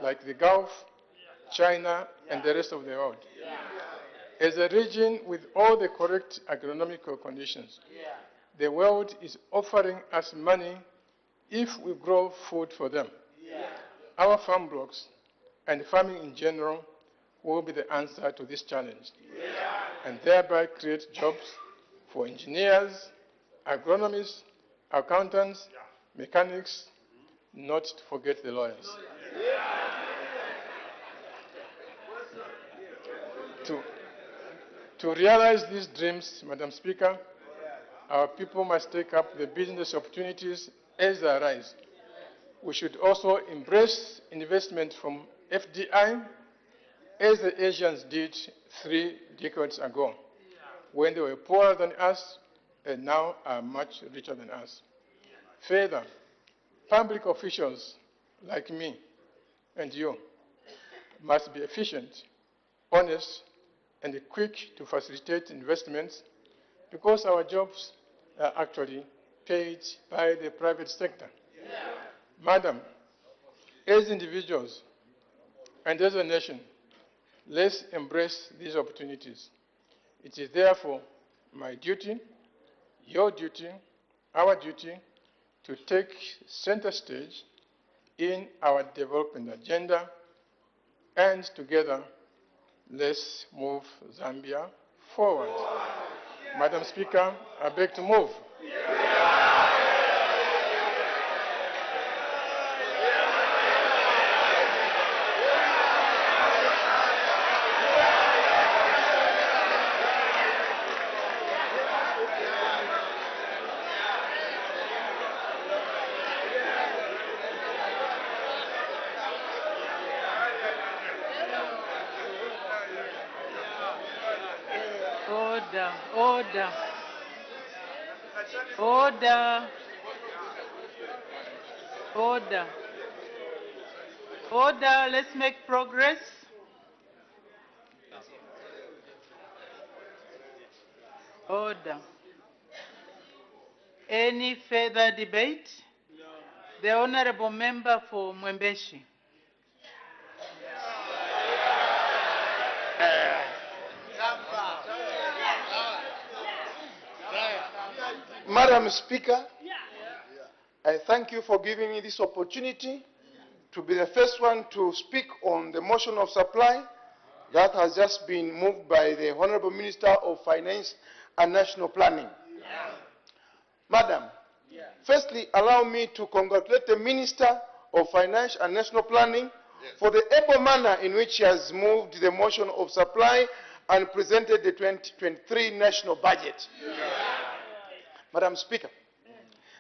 like the Gulf, China, and the rest of the world. As a region with all the correct agronomical conditions, the world is offering us money if we grow food for them. Our farm blocks and farming in general will be the answer to this challenge, and thereby create jobs for engineers, agronomists, accountants, mechanics, not to forget the lawyers. To realize these dreams, Madam Speaker, our people must take up the business opportunities as they arise. We should also embrace investment from FDI as the Asians did 3 decades ago, when they were poorer than us and now are much richer than us. Further, public officials like me and you must be efficient, honest, and quick to facilitate investments because our jobs are actually paid by the private sector. Madam, as individuals and as a nation, let's embrace these opportunities. It is therefore my duty, your duty, our duty, to take center stage in our development agenda, and together, let's move Zambia forward. Madam Speaker, I beg to move. Order, order, order, order, order. Let's make progress. Order. Any further debate? The Honourable Member for Mwembeshi. Madam Speaker, I thank you for giving me this opportunity to be the first one to speak on the motion of supply that has just been moved by the Honourable Minister of Finance and National Planning. Madam, firstly, allow me to congratulate the Minister of Finance and National Planning for the able manner in which he has moved the motion of supply and presented the 2023 national budget. Madam Speaker,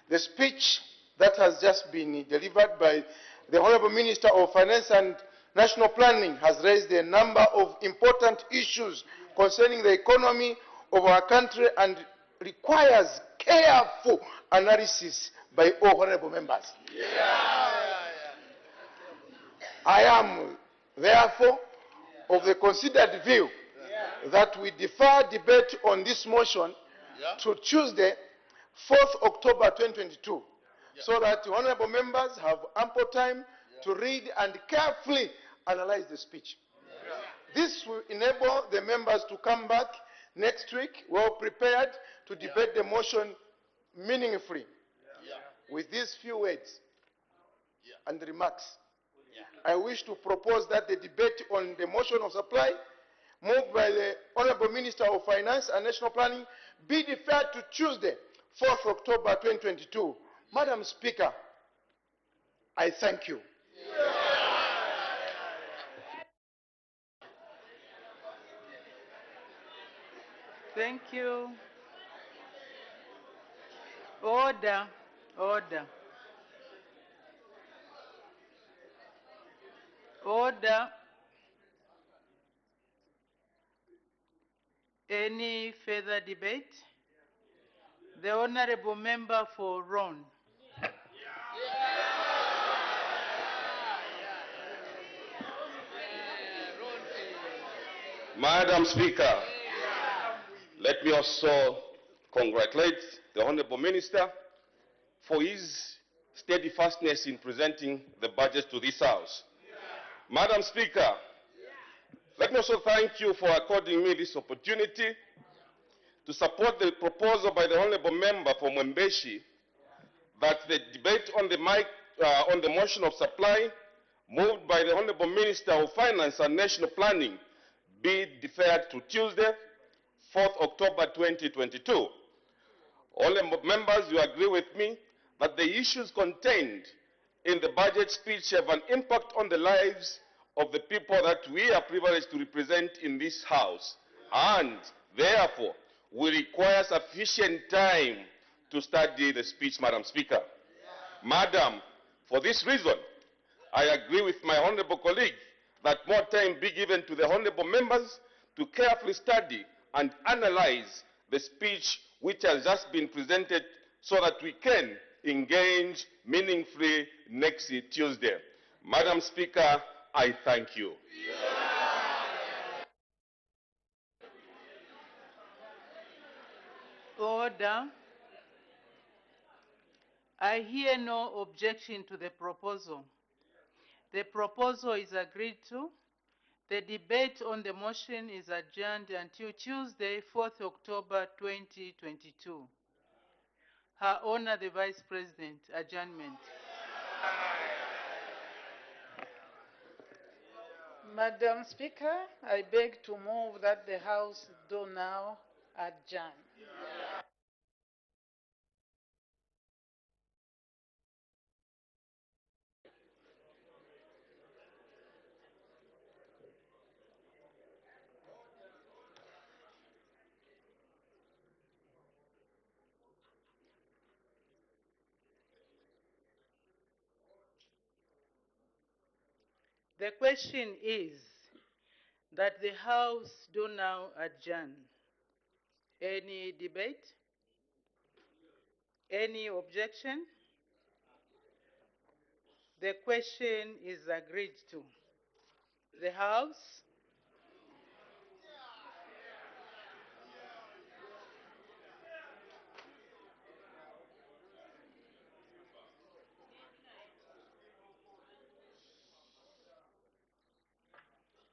the speech that has just been delivered by the Honourable Minister of Finance and National Planning has raised a number of important issues concerning the economy of our country and requires careful analysis by all honorable members. I am therefore of the considered view that we defer debate on this motion to Tuesday, 4th October 2022, so that the honorable members have ample time to read and carefully analyze the speech. This will enable the members to come back next week well prepared to debate the motion meaningfully. With these few words and remarks, I wish to propose that the debate on the motion of supply moved by the Honorable Minister of Finance and National Planning be deferred to Tuesday, 4th October 2022. Madam Speaker, I thank you. Thank you. Order, order. Order. Any further debate? The Honorable Member for Ron. Madam Speaker, let me also congratulate the Honorable Minister for his steadfastness in presenting the budget to this House. Madam Speaker, let me also thank you for according me this opportunity to support the proposal by the Honorable Member for Mwembeshi that the debate on the motion of supply moved by the Honorable Minister of Finance and National Planning be deferred to Tuesday, 4th October 2022. Honorable members, you agree with me that the issues contained in the budget speech have an impact on the lives of the people that we are privileged to represent in this House, and therefore we require sufficient time to study the speech, Madam Speaker. Madam, for this reason, I agree with my honorable colleague that more time be given to the honorable members to carefully study and analyze the speech which has just been presented so that we can engage meaningfully next Tuesday. Madam Speaker, I thank you. Order. I hear no objection to the proposal. The proposal is agreed to. The debate on the motion is adjourned until Tuesday, 4th October 2022. Her Honor the Vice President, adjournment. Madam Speaker, I beg to move that the House do now adjourn. The question is that the House do now adjourn. Any debate? Any objection? The question is agreed to. The House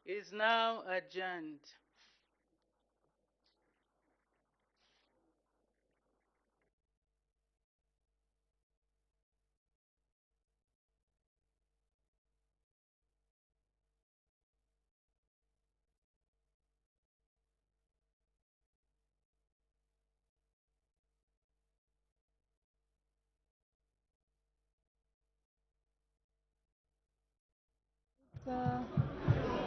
is now adjourned.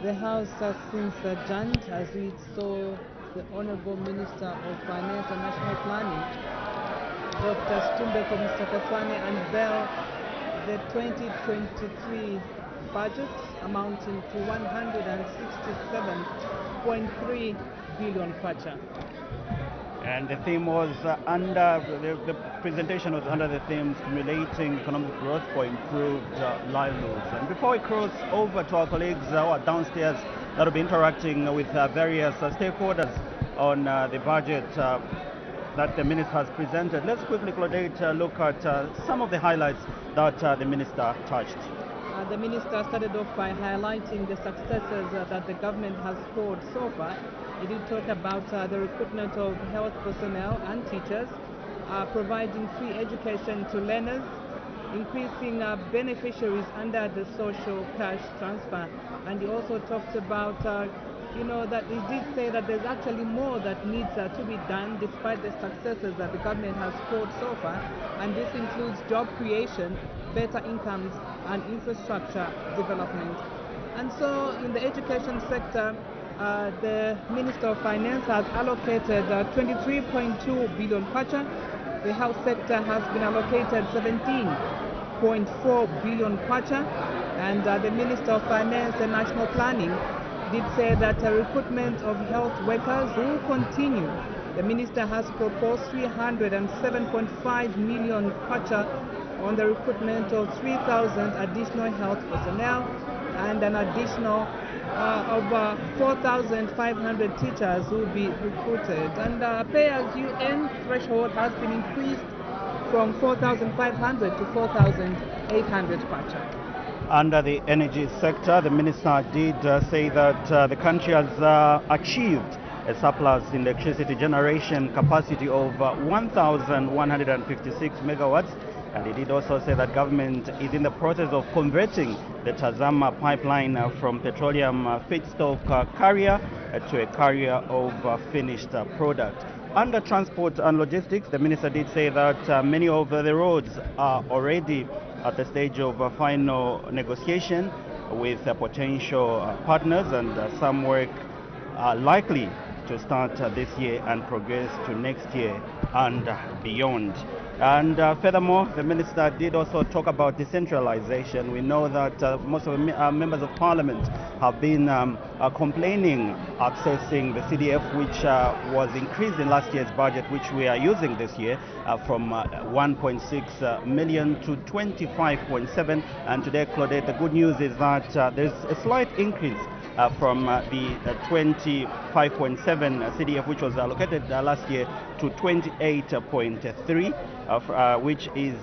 The House has since adjourned as we saw the Honorable Minister of Finance and National Planning, Dr. Stumbeko Mr. unveil the 2023 budget amounting to 167.3 billion kwacha. And the theme was the presentation was under the theme Stimulating Economic Growth for Improved Livelihoods. And before we cross over to our colleagues who are downstairs that will be interacting with various stakeholders on the budget that the Minister has presented, let's quickly, Claudette, look at some of the highlights that the Minister touched. The Minister started off by highlighting the successes that the government has scored so far. He did talk about the recruitment of health personnel and teachers, providing free education to learners, increasing beneficiaries under the social cash transfer. And he also talked about, that he did say that there's actually more that needs to be done despite the successes that the government has scored so far. And this includes job creation, better incomes, and infrastructure development. And so in the education sector, the Minister of Finance has allocated 23.2 billion kwacha. The health sector has been allocated 17.4 billion kwacha. And the Minister of Finance and National Planning did say that recruitment of health workers will continue. The Minister has proposed 307.5 million kwacha on the recruitment of 3,000 additional health personnel and an additional of 4,500 teachers will be recruited. And pay-as-you-earn threshold has been increased from 4,500 to 4,800 kwacha. Under the energy sector, the Minister did say that the country has achieved a surplus in electricity generation capacity of 1,156 megawatts. And he did also say that government is in the process of converting the Tazama pipeline from petroleum feedstock carrier to a carrier of finished product. Under transport and logistics, the Minister did say that many of the roads are already at the stage of final negotiation with potential partners, and some work are likely to start this year and progress to next year and beyond. And furthermore, the Minister did also talk about decentralization. We know that most of the members of Parliament have been complaining accessing the CDF, which was increased in last year's budget, which we are using this year from 1.6 million to 25.7. And today, Claudette, the good news is that there's a slight increase from the 25.7 CDF, which was allocated last year, to 28.3, which is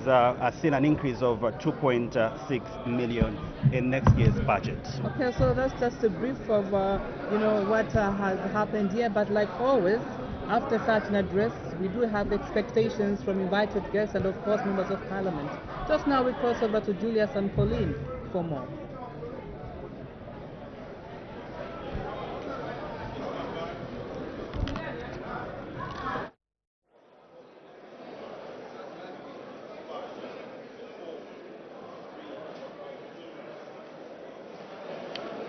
seen an increase of 2.6 million in next year's budget. Okay, so that's just a brief of what has happened here. But like always, after such an address, we do have expectations from invited guests and of course members of Parliament. Just now we cross over to Julius and Pauline for more.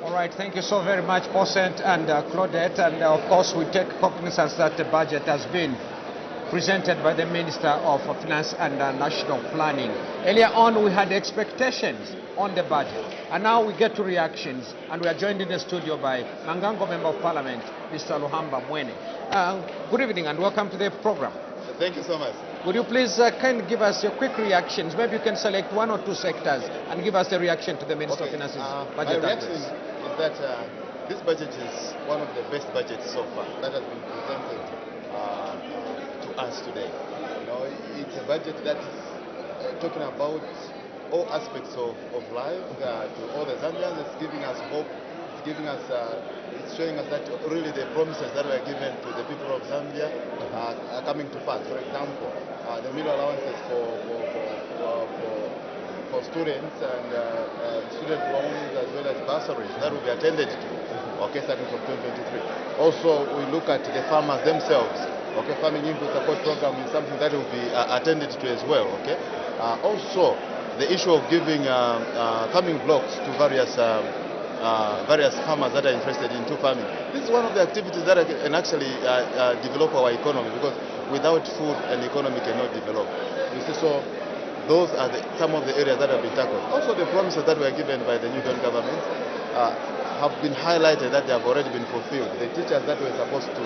All right, thank you so very much, Posent and Claudette. And of course, we take cognizance that the budget has been presented by the Minister of Finance and National Planning. Earlier on, we had expectations on the budget, and now we get to reactions. And we are joined in the studio by Mangango Member of Parliament, Mr. Luhamba Mwene. Good evening and welcome to the program. Thank you so much. Would you please kind of give us your quick reactions? Maybe you can select one or two sectors and give us the reaction to the Minister of Finance's budget. My reaction is that this budget is one of the best budgets so far that has been presented to us today. You know, it's a budget that is talking about all aspects of life to all the Zambians. It's giving us hope. It's giving us, it's showing us that really the promises that were given to the people of Zambia are coming to pass. For example, the meal allowances for students and student loans as well as bursaries that will be attended to, okay, starting from 2023. Also, we look at the farmers themselves, okay, farming input support program is something that will be attended to as well, okay. Also, the issue of giving farming blocks to various farmers that are interested into farming. This is one of the activities that can actually develop our economy, because without food, an economy cannot develop. You see, so those are some of the areas that have been tackled. Also, the promises that were given by the new government, have been highlighted that they have already been fulfilled. The teachers that were supposed to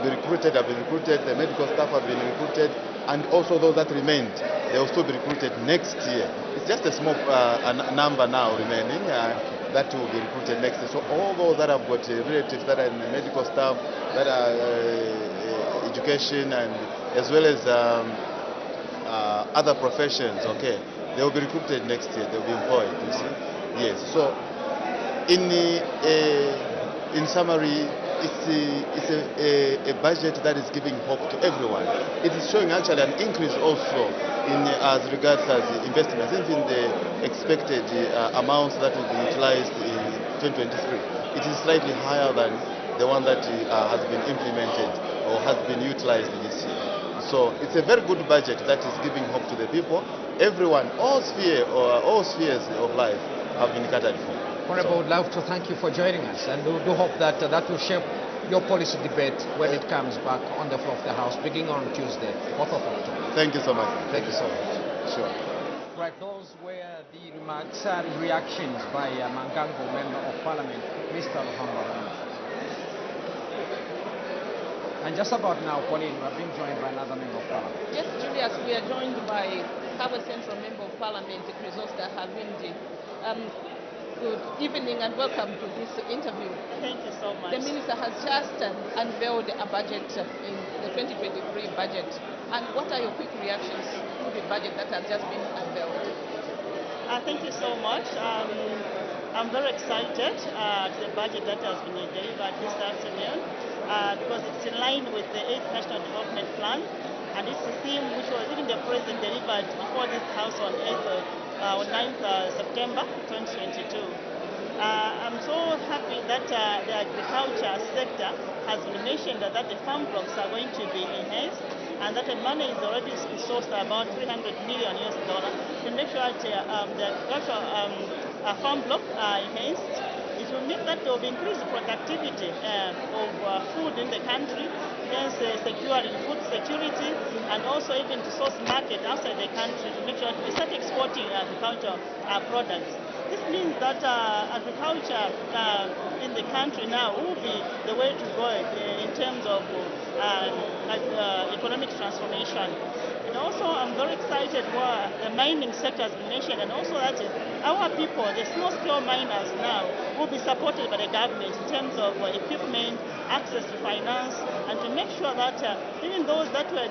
be recruited have been recruited, the medical staff have been recruited, and also those that remained, they will still be recruited next year. It's just a small number now remaining that will be recruited next year. So all those that have got relatives that are in the medical staff, that are education, and as well as other professions, okay, they will be recruited next year. They will be employed. You see? Yes. So in summary, it's a budget that is giving hope to everyone. It is showing actually an increase also in as regards as investments, even the expected amounts that will be utilized in 2023. It is slightly higher than the one that has been implemented or has been utilized this year. So it's a very good budget that is giving hope to the people. Everyone, all spheres of life have been catered for. Honorable, would love to thank you for joining us, and we do hope that that will shape your policy debate when it comes back on the floor of the House, beginning on Tuesday, 4th of October. Thank you so much. Thank you so much. Sure. Right, those were the remarks and reactions by Mangango, Member of Parliament, Mr. Luhamba. And just about now, Pauline, we are being joined by another Member of Parliament. Yes, Julius, we are joined by Kabwe Central Member of Parliament, Chrysosta Halwindi. Good evening and welcome to this interview. Thank you so much. The Minister has just unveiled a budget in the 2023 budget. And what are your quick reactions to the budget that has just been unveiled? Thank you so much. I'm very excited to the budget that has been delivered this afternoon because it's in line with the 8th National Development Plan, and it's a theme which was even the President delivered before this House on 9th September 2022. I'm so happy that the agriculture sector has been mentioned that the farm blocks are going to be enhanced, and that the money is already sourced about $300 million to make sure that the agricultural farm block are enhanced. It will mean that there will be increased productivity of food in the country, hence securing food security, and also even to source market outside the country to make sure that we start exporting agricultural products. This means that agriculture in the country now will be the way to go in terms of economic transformation. And also, I'm very excited where the mining sector has been mentioned, and also that our people, the small-scale miners now, will be supported by the government in terms of equipment, access to finance, and to make sure that even those that were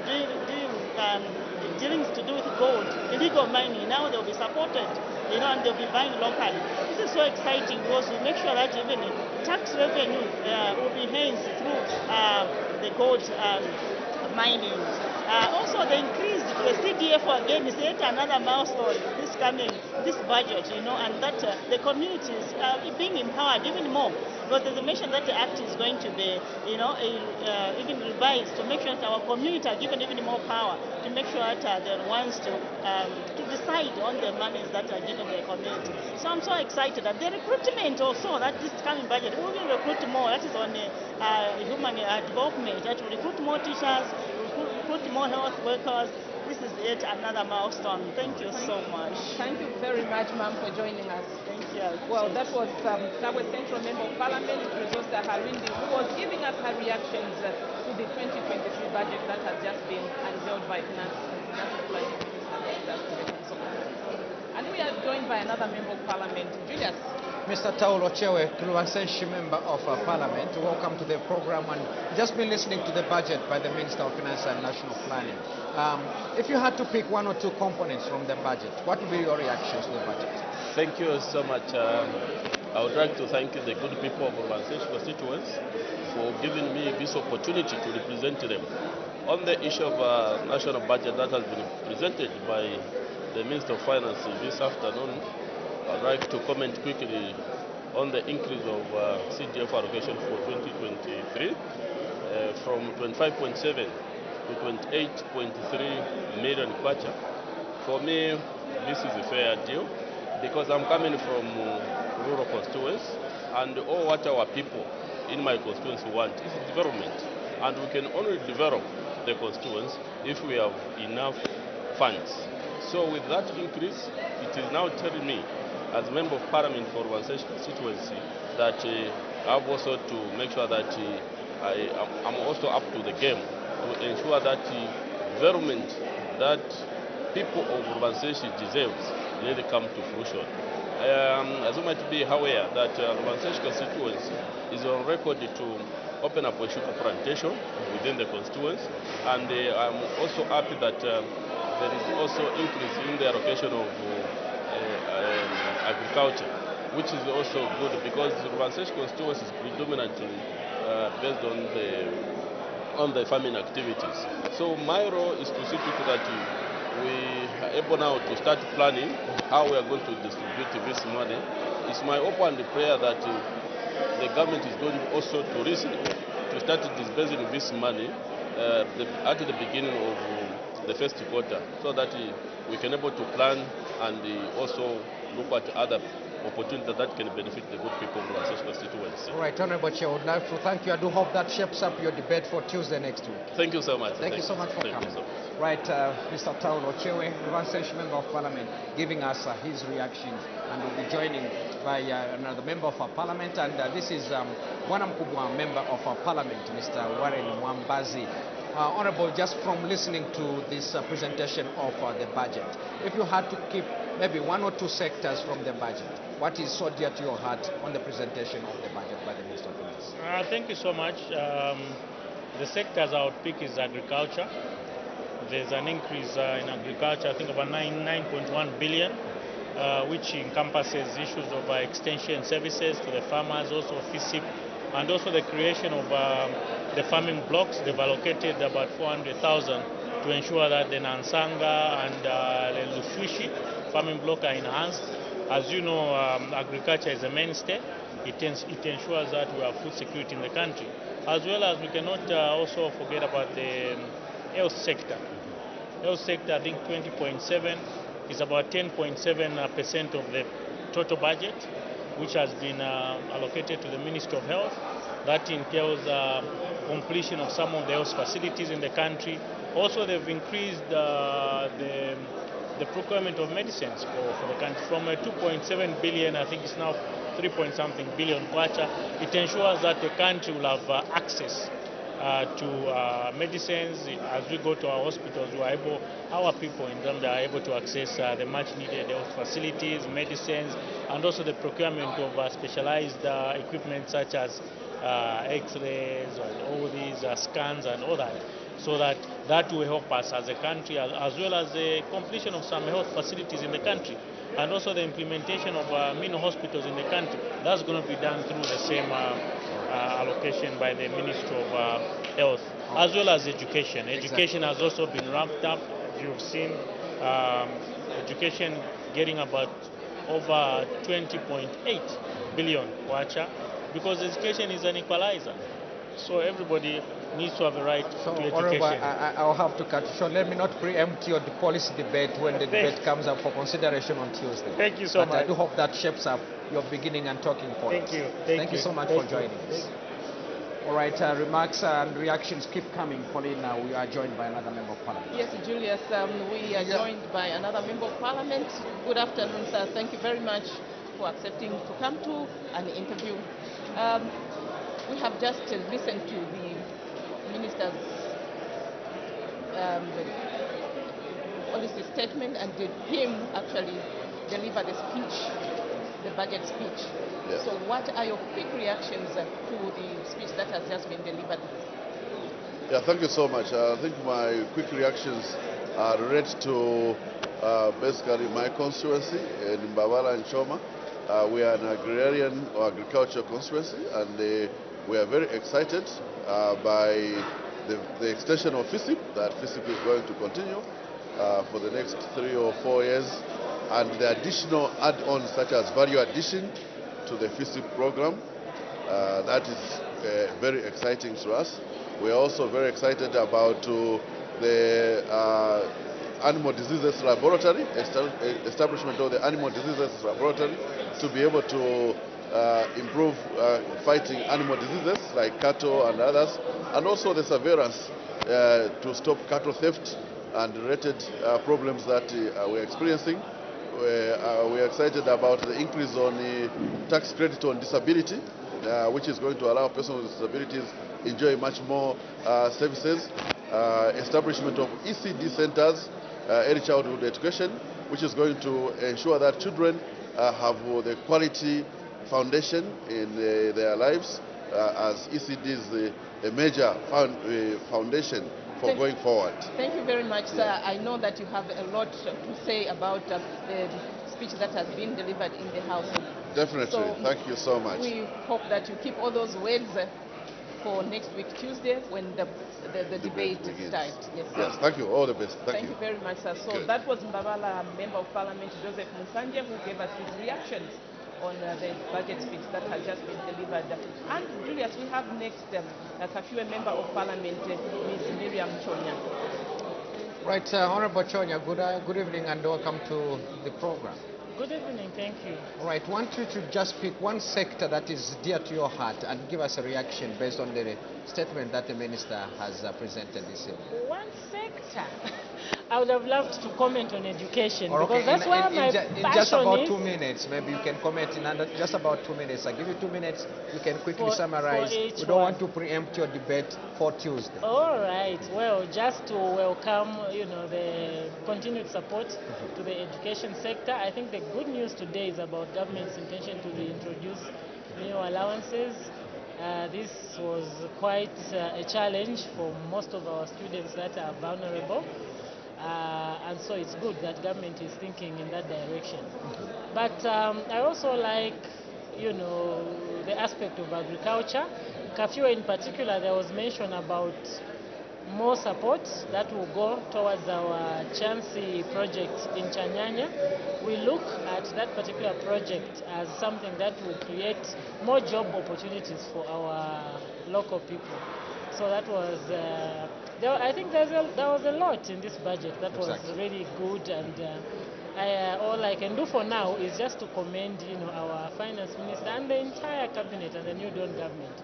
dealings to do with gold, illegal mining, now they'll be supported, and they'll be buying locally. This is so exciting because we make sure that even tax revenue will be enhanced through the gold mining. Also, the increase to the CDF again is yet another milestone this budget, and that the communities are being empowered even more. Because there's a mention that the act is going to be, even revised to make sure that our community are given even more power to make sure that they're the ones to decide on the monies that are given to the community. So I'm so excited. And the recruitment also, that this coming budget, we will recruit more. That is on human development. That will recruit more teachers, recruit more health workers. This is yet another milestone. Thank you so much. Thank you very much, ma'am, for joining us. Thank you. Well, that was Kabwe Central Member of Parliament, Chrysosta Halwindi, who was giving us her reactions to the 2023 budget that has just been unveiled by Finance and National Planning Minister. And we are joined by another Member of Parliament, Julius. Mr. Taulo Chewe, Kuluwasenshi Member of Parliament, welcome to the program. And just been listening to the budget by the Minister of Finance and National Planning. If you had to pick one or two components from the budget, what would be your reactions to the budget? Thank you so much. I would like to thank the good people of Mobilization constituents for giving me this opportunity to represent them. On the issue of national budget that has been presented by the Minister of Finance this afternoon, I'd like to comment quickly on the increase of CDF allocation for 2023 from 25.7 to 28.3 million kwacha. For me, this is a fair deal because I'm coming from rural constituents, and all what our people in my constituency want is development, and we can only develop the constituents if we have enough funds. So with that increase, it is now telling me as Member of Parliament for Urbanization constituency, that I have also to make sure that I'm also up to the game to ensure that the development that people of Urbanization deserves really come to fruition. As you might be aware that Urbanization constituency is on record to open up a sugar plantation within the constituency, and I'm also happy that there is also increase in the allocation of agriculture, which is also good because the Urbanization constituency is predominantly based on the farming activities. So my role is to see to it that we are able now to start planning how we are going to distribute this money. It's my hope and prayer that the government is going also to listen to start disbursing this money at the beginning of the first quarter, so that we can able to plan and also look at other opportunities that can benefit the good people of the Urbanization constituency. All right, Honorable Chair, I would like to thank you. I do hope that shapes up your debate for Tuesday next week. Thank you so much. Thank you so much for coming. Right, Mr. Town Ochewe, Urbanization Member of Parliament, giving us his reactions, and we'll be joining by another member of our Parliament, and this is Bwana Mkubwa, Member of our Parliament, Mr. Warren Mwambazi. Honorable, just from listening to this presentation of the budget, if you had to keep maybe one or two sectors from the budget, what is so dear to your heart on the presentation of the budget by the Minister of Finance? Thank you so much. The sectors I would pick is agriculture. There's an increase in agriculture, I think about 9.1 billion, which encompasses issues of extension services to the farmers, also FISIP, and also the creation of the farming blocks. They've allocated about 400,000 to ensure that the Nansanga and the Luswishi farming block are enhanced. As you know, agriculture is a mainstay. It ensures that we have food security in the country. As well as we cannot also forget about the health sector. Health sector, I think 20.7 is about 10.7% of the total budget, which has been allocated to the Ministry of Health. That entails completion of some of the health facilities in the country. Also, they've increased the procurement of medicines for the country from 2.7 billion, I think it's now 3-point-something billion kwacha. It ensures that the country will have access to medicines. As we go to our hospitals, our people in Zambia are able to access the much needed health facilities, medicines, and also the procurement of specialized equipment such as x-rays and all these scans and all that. So that will help us as a country, as well as the completion of some health facilities in the country, and also the implementation of mini hospitals in the country. That's going to be done through the same allocation by the Ministry of Health, as well as education. Education has also been ramped up. You've seen education getting about over 20.8 billion kwacha, because education is an equalizer. So everybody needs to have a right to education. I'll have to cut short. Let me not preempt your policy debate when the debate comes up for consideration on Tuesday. Thank you so much. I do hope that shapes up your beginning and talking points. Thank you. Thank you so much for joining us. All right, remarks and reactions keep coming. Pauline, we are joined by another Member of Parliament. Yes, Julius, we are joined by another Member of Parliament. Good afternoon, sir. Thank you very much for accepting to come to an interview. We have just listened to the Minister's policy statement, and did him actually deliver the speech, the budget speech. Yes. So what are your quick reactions to the speech that has just been delivered? Yeah, thank you so much. I think my quick reactions are related to basically my constituency in Mbabala and Choma. We are an agrarian or agricultural constituency, and we are very excited by the extension of FISIP, that FISIP is going to continue for the next 3 or 4 years, and the additional add-ons such as value addition to the FISIP program. That is very exciting to us. We are also very excited about the Animal Diseases Laboratory, establishment of the Animal Diseases Laboratory, to be able to improve fighting animal diseases like cattle and others, and also the surveillance to stop cattle theft and related problems that we're experiencing. we are excited about the increase on the tax credit on disability, which is going to allow persons with disabilities enjoy much more services. Establishment of ECD centers, early childhood education, which is going to ensure that children have the quality foundation in their lives, as ECD is a major foundation for going forward. Thank you very much, sir. I know that you have a lot to say about the speech that has been delivered in the House. Definitely. So thank you so much. We hope that you keep all those words for next week, Tuesday, when the debate starts. Yes, thank you. All the best. Thank you very much, sir. So that was Mbabala Member of Parliament Joseph Musanje, who gave us his reactions on the budget speech that has just been delivered. And Julius, we have next Kafue Member of Parliament, Ms. Miriam Chonya. Right, Honorable Chonya, good evening and welcome to the program. Good evening, thank you. All right, want you to just pick one sector that is dear to your heart and give us a reaction based on the statement that the Minister has presented this evening. One sector? I would have loved to comment on education, okay, because that's where my in passion just about is. 2 minutes, maybe you can comment in under just about 2 minutes. I give you 2 minutes, you can quickly summarize. We don't want to preempt your debate for Tuesday. All right, well, just to welcome, the continued support to the education sector. I think the good news today is about government's intention to reintroduce meal allowances. This was quite a challenge for most of our students that are vulnerable. And so it's good that government is thinking in that direction. But I also like, the aspect of agriculture. Kafue in particular, there was mention about more support that will go towards our Chansi project in Chanyanya. We look at that particular project as something that will create more job opportunities for our local people. So that was, I think there was a lot in this budget that was really good, and all I can do for now is just to commend, our finance minister and the entire cabinet and the new Dawn government,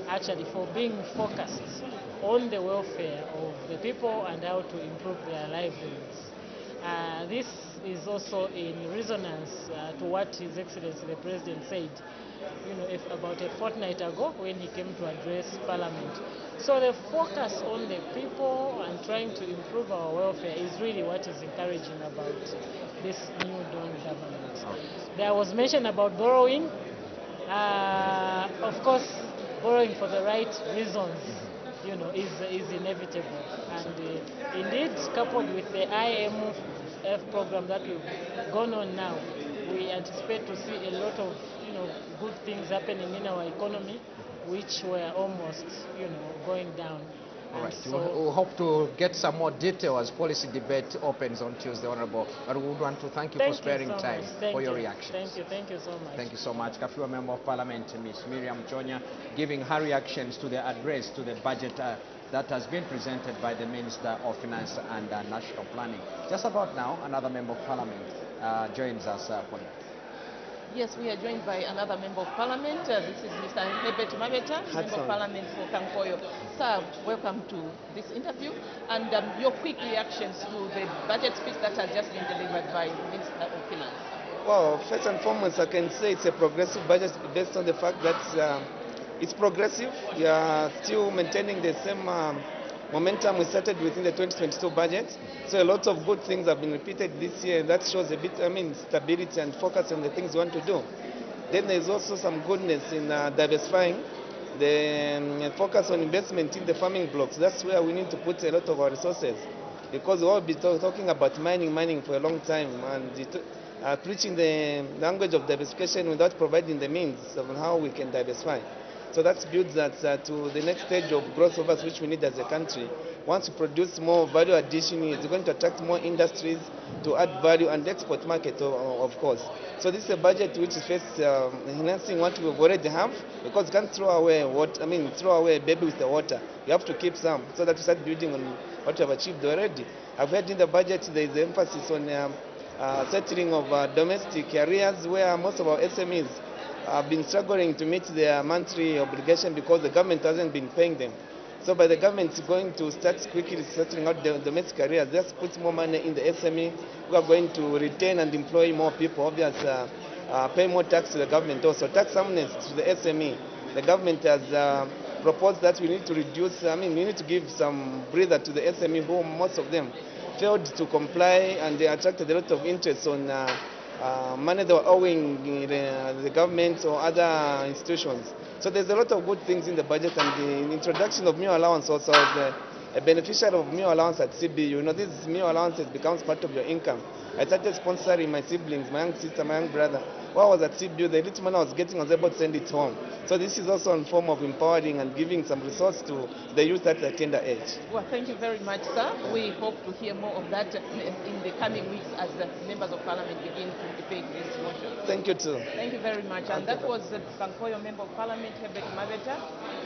actually, for being focused on the welfare of the people and how to improve their livelihoods. This is also in resonance to what His Excellency the President said, about a fortnight ago when he came to address Parliament. So the focus on the people and trying to improve our welfare is really what is encouraging about this new Dawn government. There was mention about borrowing. Of course, borrowing for the right reasons, is inevitable. And indeed, coupled with the IMF program that we've gone on now, we anticipate to see a lot of, good things happening in our economy, which were almost, going down. All right. We'll hope to get some more detail as policy debate opens on Tuesday, Honorable. But we would want to thank you for sparing time for your reactions. Thank you so much. Thank you so much. Kafue Member of Parliament, Ms. Miriam Chonya, giving her reactions to the address to the budget that has been presented by the Minister of Finance and National Planning. Just about now, another Member of Parliament joins us for that. Yes, we are joined by another Member of Parliament. This is Mr. Herbert Mabeta, Member of Parliament for Kankoyo. Sir, welcome to this interview. And your quick reactions to the budget speech that has just been delivered by the Minister of Finance. Well, first and foremost, I can say it's a progressive budget based on the fact that it's progressive. We are still maintaining the same momentum we started within the 2022 budget. So a lot of good things have been repeated this year, and that shows a bit, stability and focus on the things we want to do. Then there's also some goodness in diversifying the focus on investment in the farming blocks. That's where we need to put a lot of our resources, because we'll be talking about mining for a long time, and preaching the language of diversification without providing the means of how we can diversify. So that builds that to the next stage of growth of us, which we need as a country. Once we produce more value addition, it's going to attract more industries to add value, and export market, of course. So this is a budget which is first enhancing what we already have, because you can't throw away throw away a baby with the water. You have to keep some so that you start building on what you have achieved already. I've heard in the budget there is emphasis on settling of domestic areas where most of our SMEs have been struggling to meet their monthly obligation because the government hasn't been paying them. So by the government going to start quickly settling out the domestic areas, just put more money in the SME, we are going to retain and employ more people, obviously pay more tax to the government also. Tax amnesty to the SME. The government has proposed that we need to reduce, we need to give some breather to the SME who most of them failed to comply, and they attracted a lot of interest on money they were owing the government or other institutions. So there's a lot of good things in the budget, and the introduction of meal allowance also as a beneficiary of meal allowance at CBU. You know, this meal allowance becomes part of your income. I started sponsoring my siblings, my young sister, my young brother. While I was at CBU, the little money I was getting, I was able to send it home. So this is also a form of empowering and giving some resource to the youth at a tender age. Well, thank you very much, sir. We hope to hear more of that in the coming weeks as the members of parliament begin to debate this motion. Thank you too. Thank you very much. And that was Bankoyo Member of Parliament, Herbert Maveta,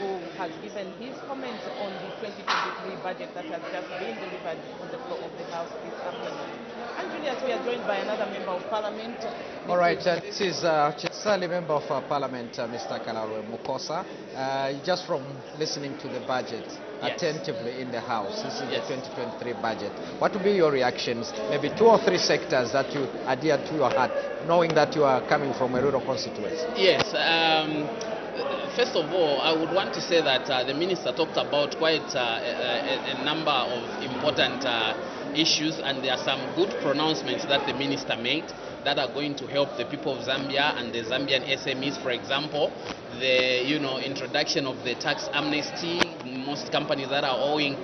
who has given his comments on the 2023 budget that has just been delivered on the floor of the House this afternoon. And Julius, we are joined by another Member of Parliament. All right, this is Chisali Member of Parliament, Mr. Kalawe Mukosa. Just from listening to the budget attentively in the House, this is the 2023 budget. What will be your reactions? Maybe 2 or 3 sectors that you adhere to your heart, knowing that you are coming from a rural constituency. Yes. First of all, I would want to say that the Minister talked about quite a number of important issues, and there are some good pronouncements that the Minister made that are going to help the people of Zambia and the Zambian SMEs. For example, the introduction of the tax amnesty. Most companies that are owing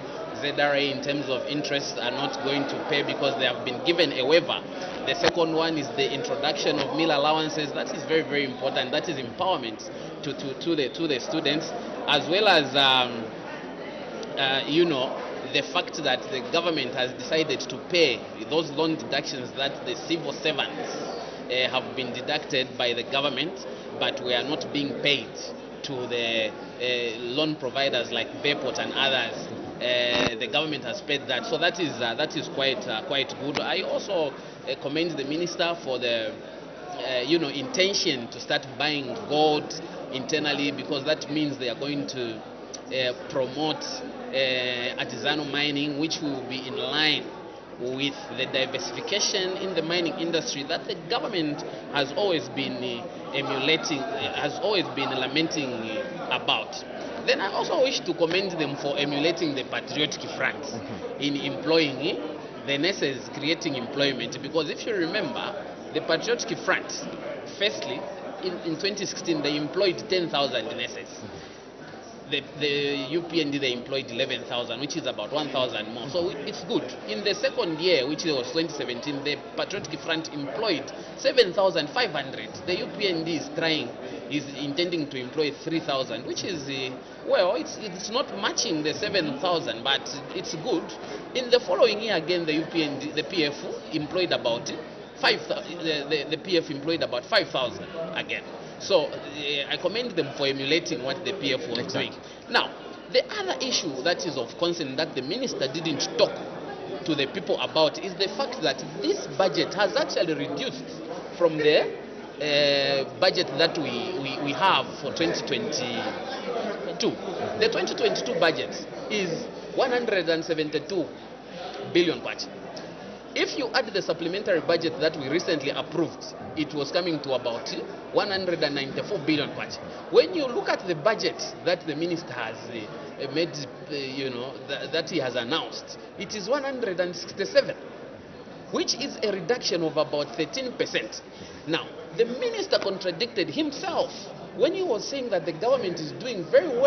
ZRA in terms of interest are not going to pay because they have been given a waiver. The second one is the introduction of meal allowances. That is very, very important. That is empowerment to the students, as well as the fact that the government has decided to pay those loan deductions that the civil servants have been deducted by the government, but we are not being paid to the loan providers like Bayport and others. The government has paid that, so that is quite good. I also commend the Minister for the intention to start buying gold internally, because that means they are going to promote artisanal mining, which will be in line with the diversification in the mining industry that the government has always been lamenting about. Then I also wish to commend them for emulating the Patriotic Front in employing the nurses, creating employment, because if you remember, the Patriotic Front, firstly, in 2016 they employed 10,000 nurses. The UPND, they employed 11,000, which is about 1,000 more. So it's good. In the second year, which was 2017, the Patriotic Front employed 7,500. The UPND is intending to employ 3,000, which is, it's not matching the 7,000, but it's good. In the following year, again, the UPND, the PF employed about 5,000. The PF employed about 5,000 again. So I commend them for emulating what the PF was doing. Now, the other issue that is of concern that the Minister didn't talk to the people about is the fact that this budget has actually reduced from the budget that we have for 2022. The 2022 budget is 172 billion kwacha. If you add the supplementary budget that we recently approved, it was coming to about 194 billion kwacha. When you look at the budget that the Minister has made, that he has announced, it is 167, which is a reduction of about 13%. Now, the Minister contradicted himself when he was saying that the government is doing very well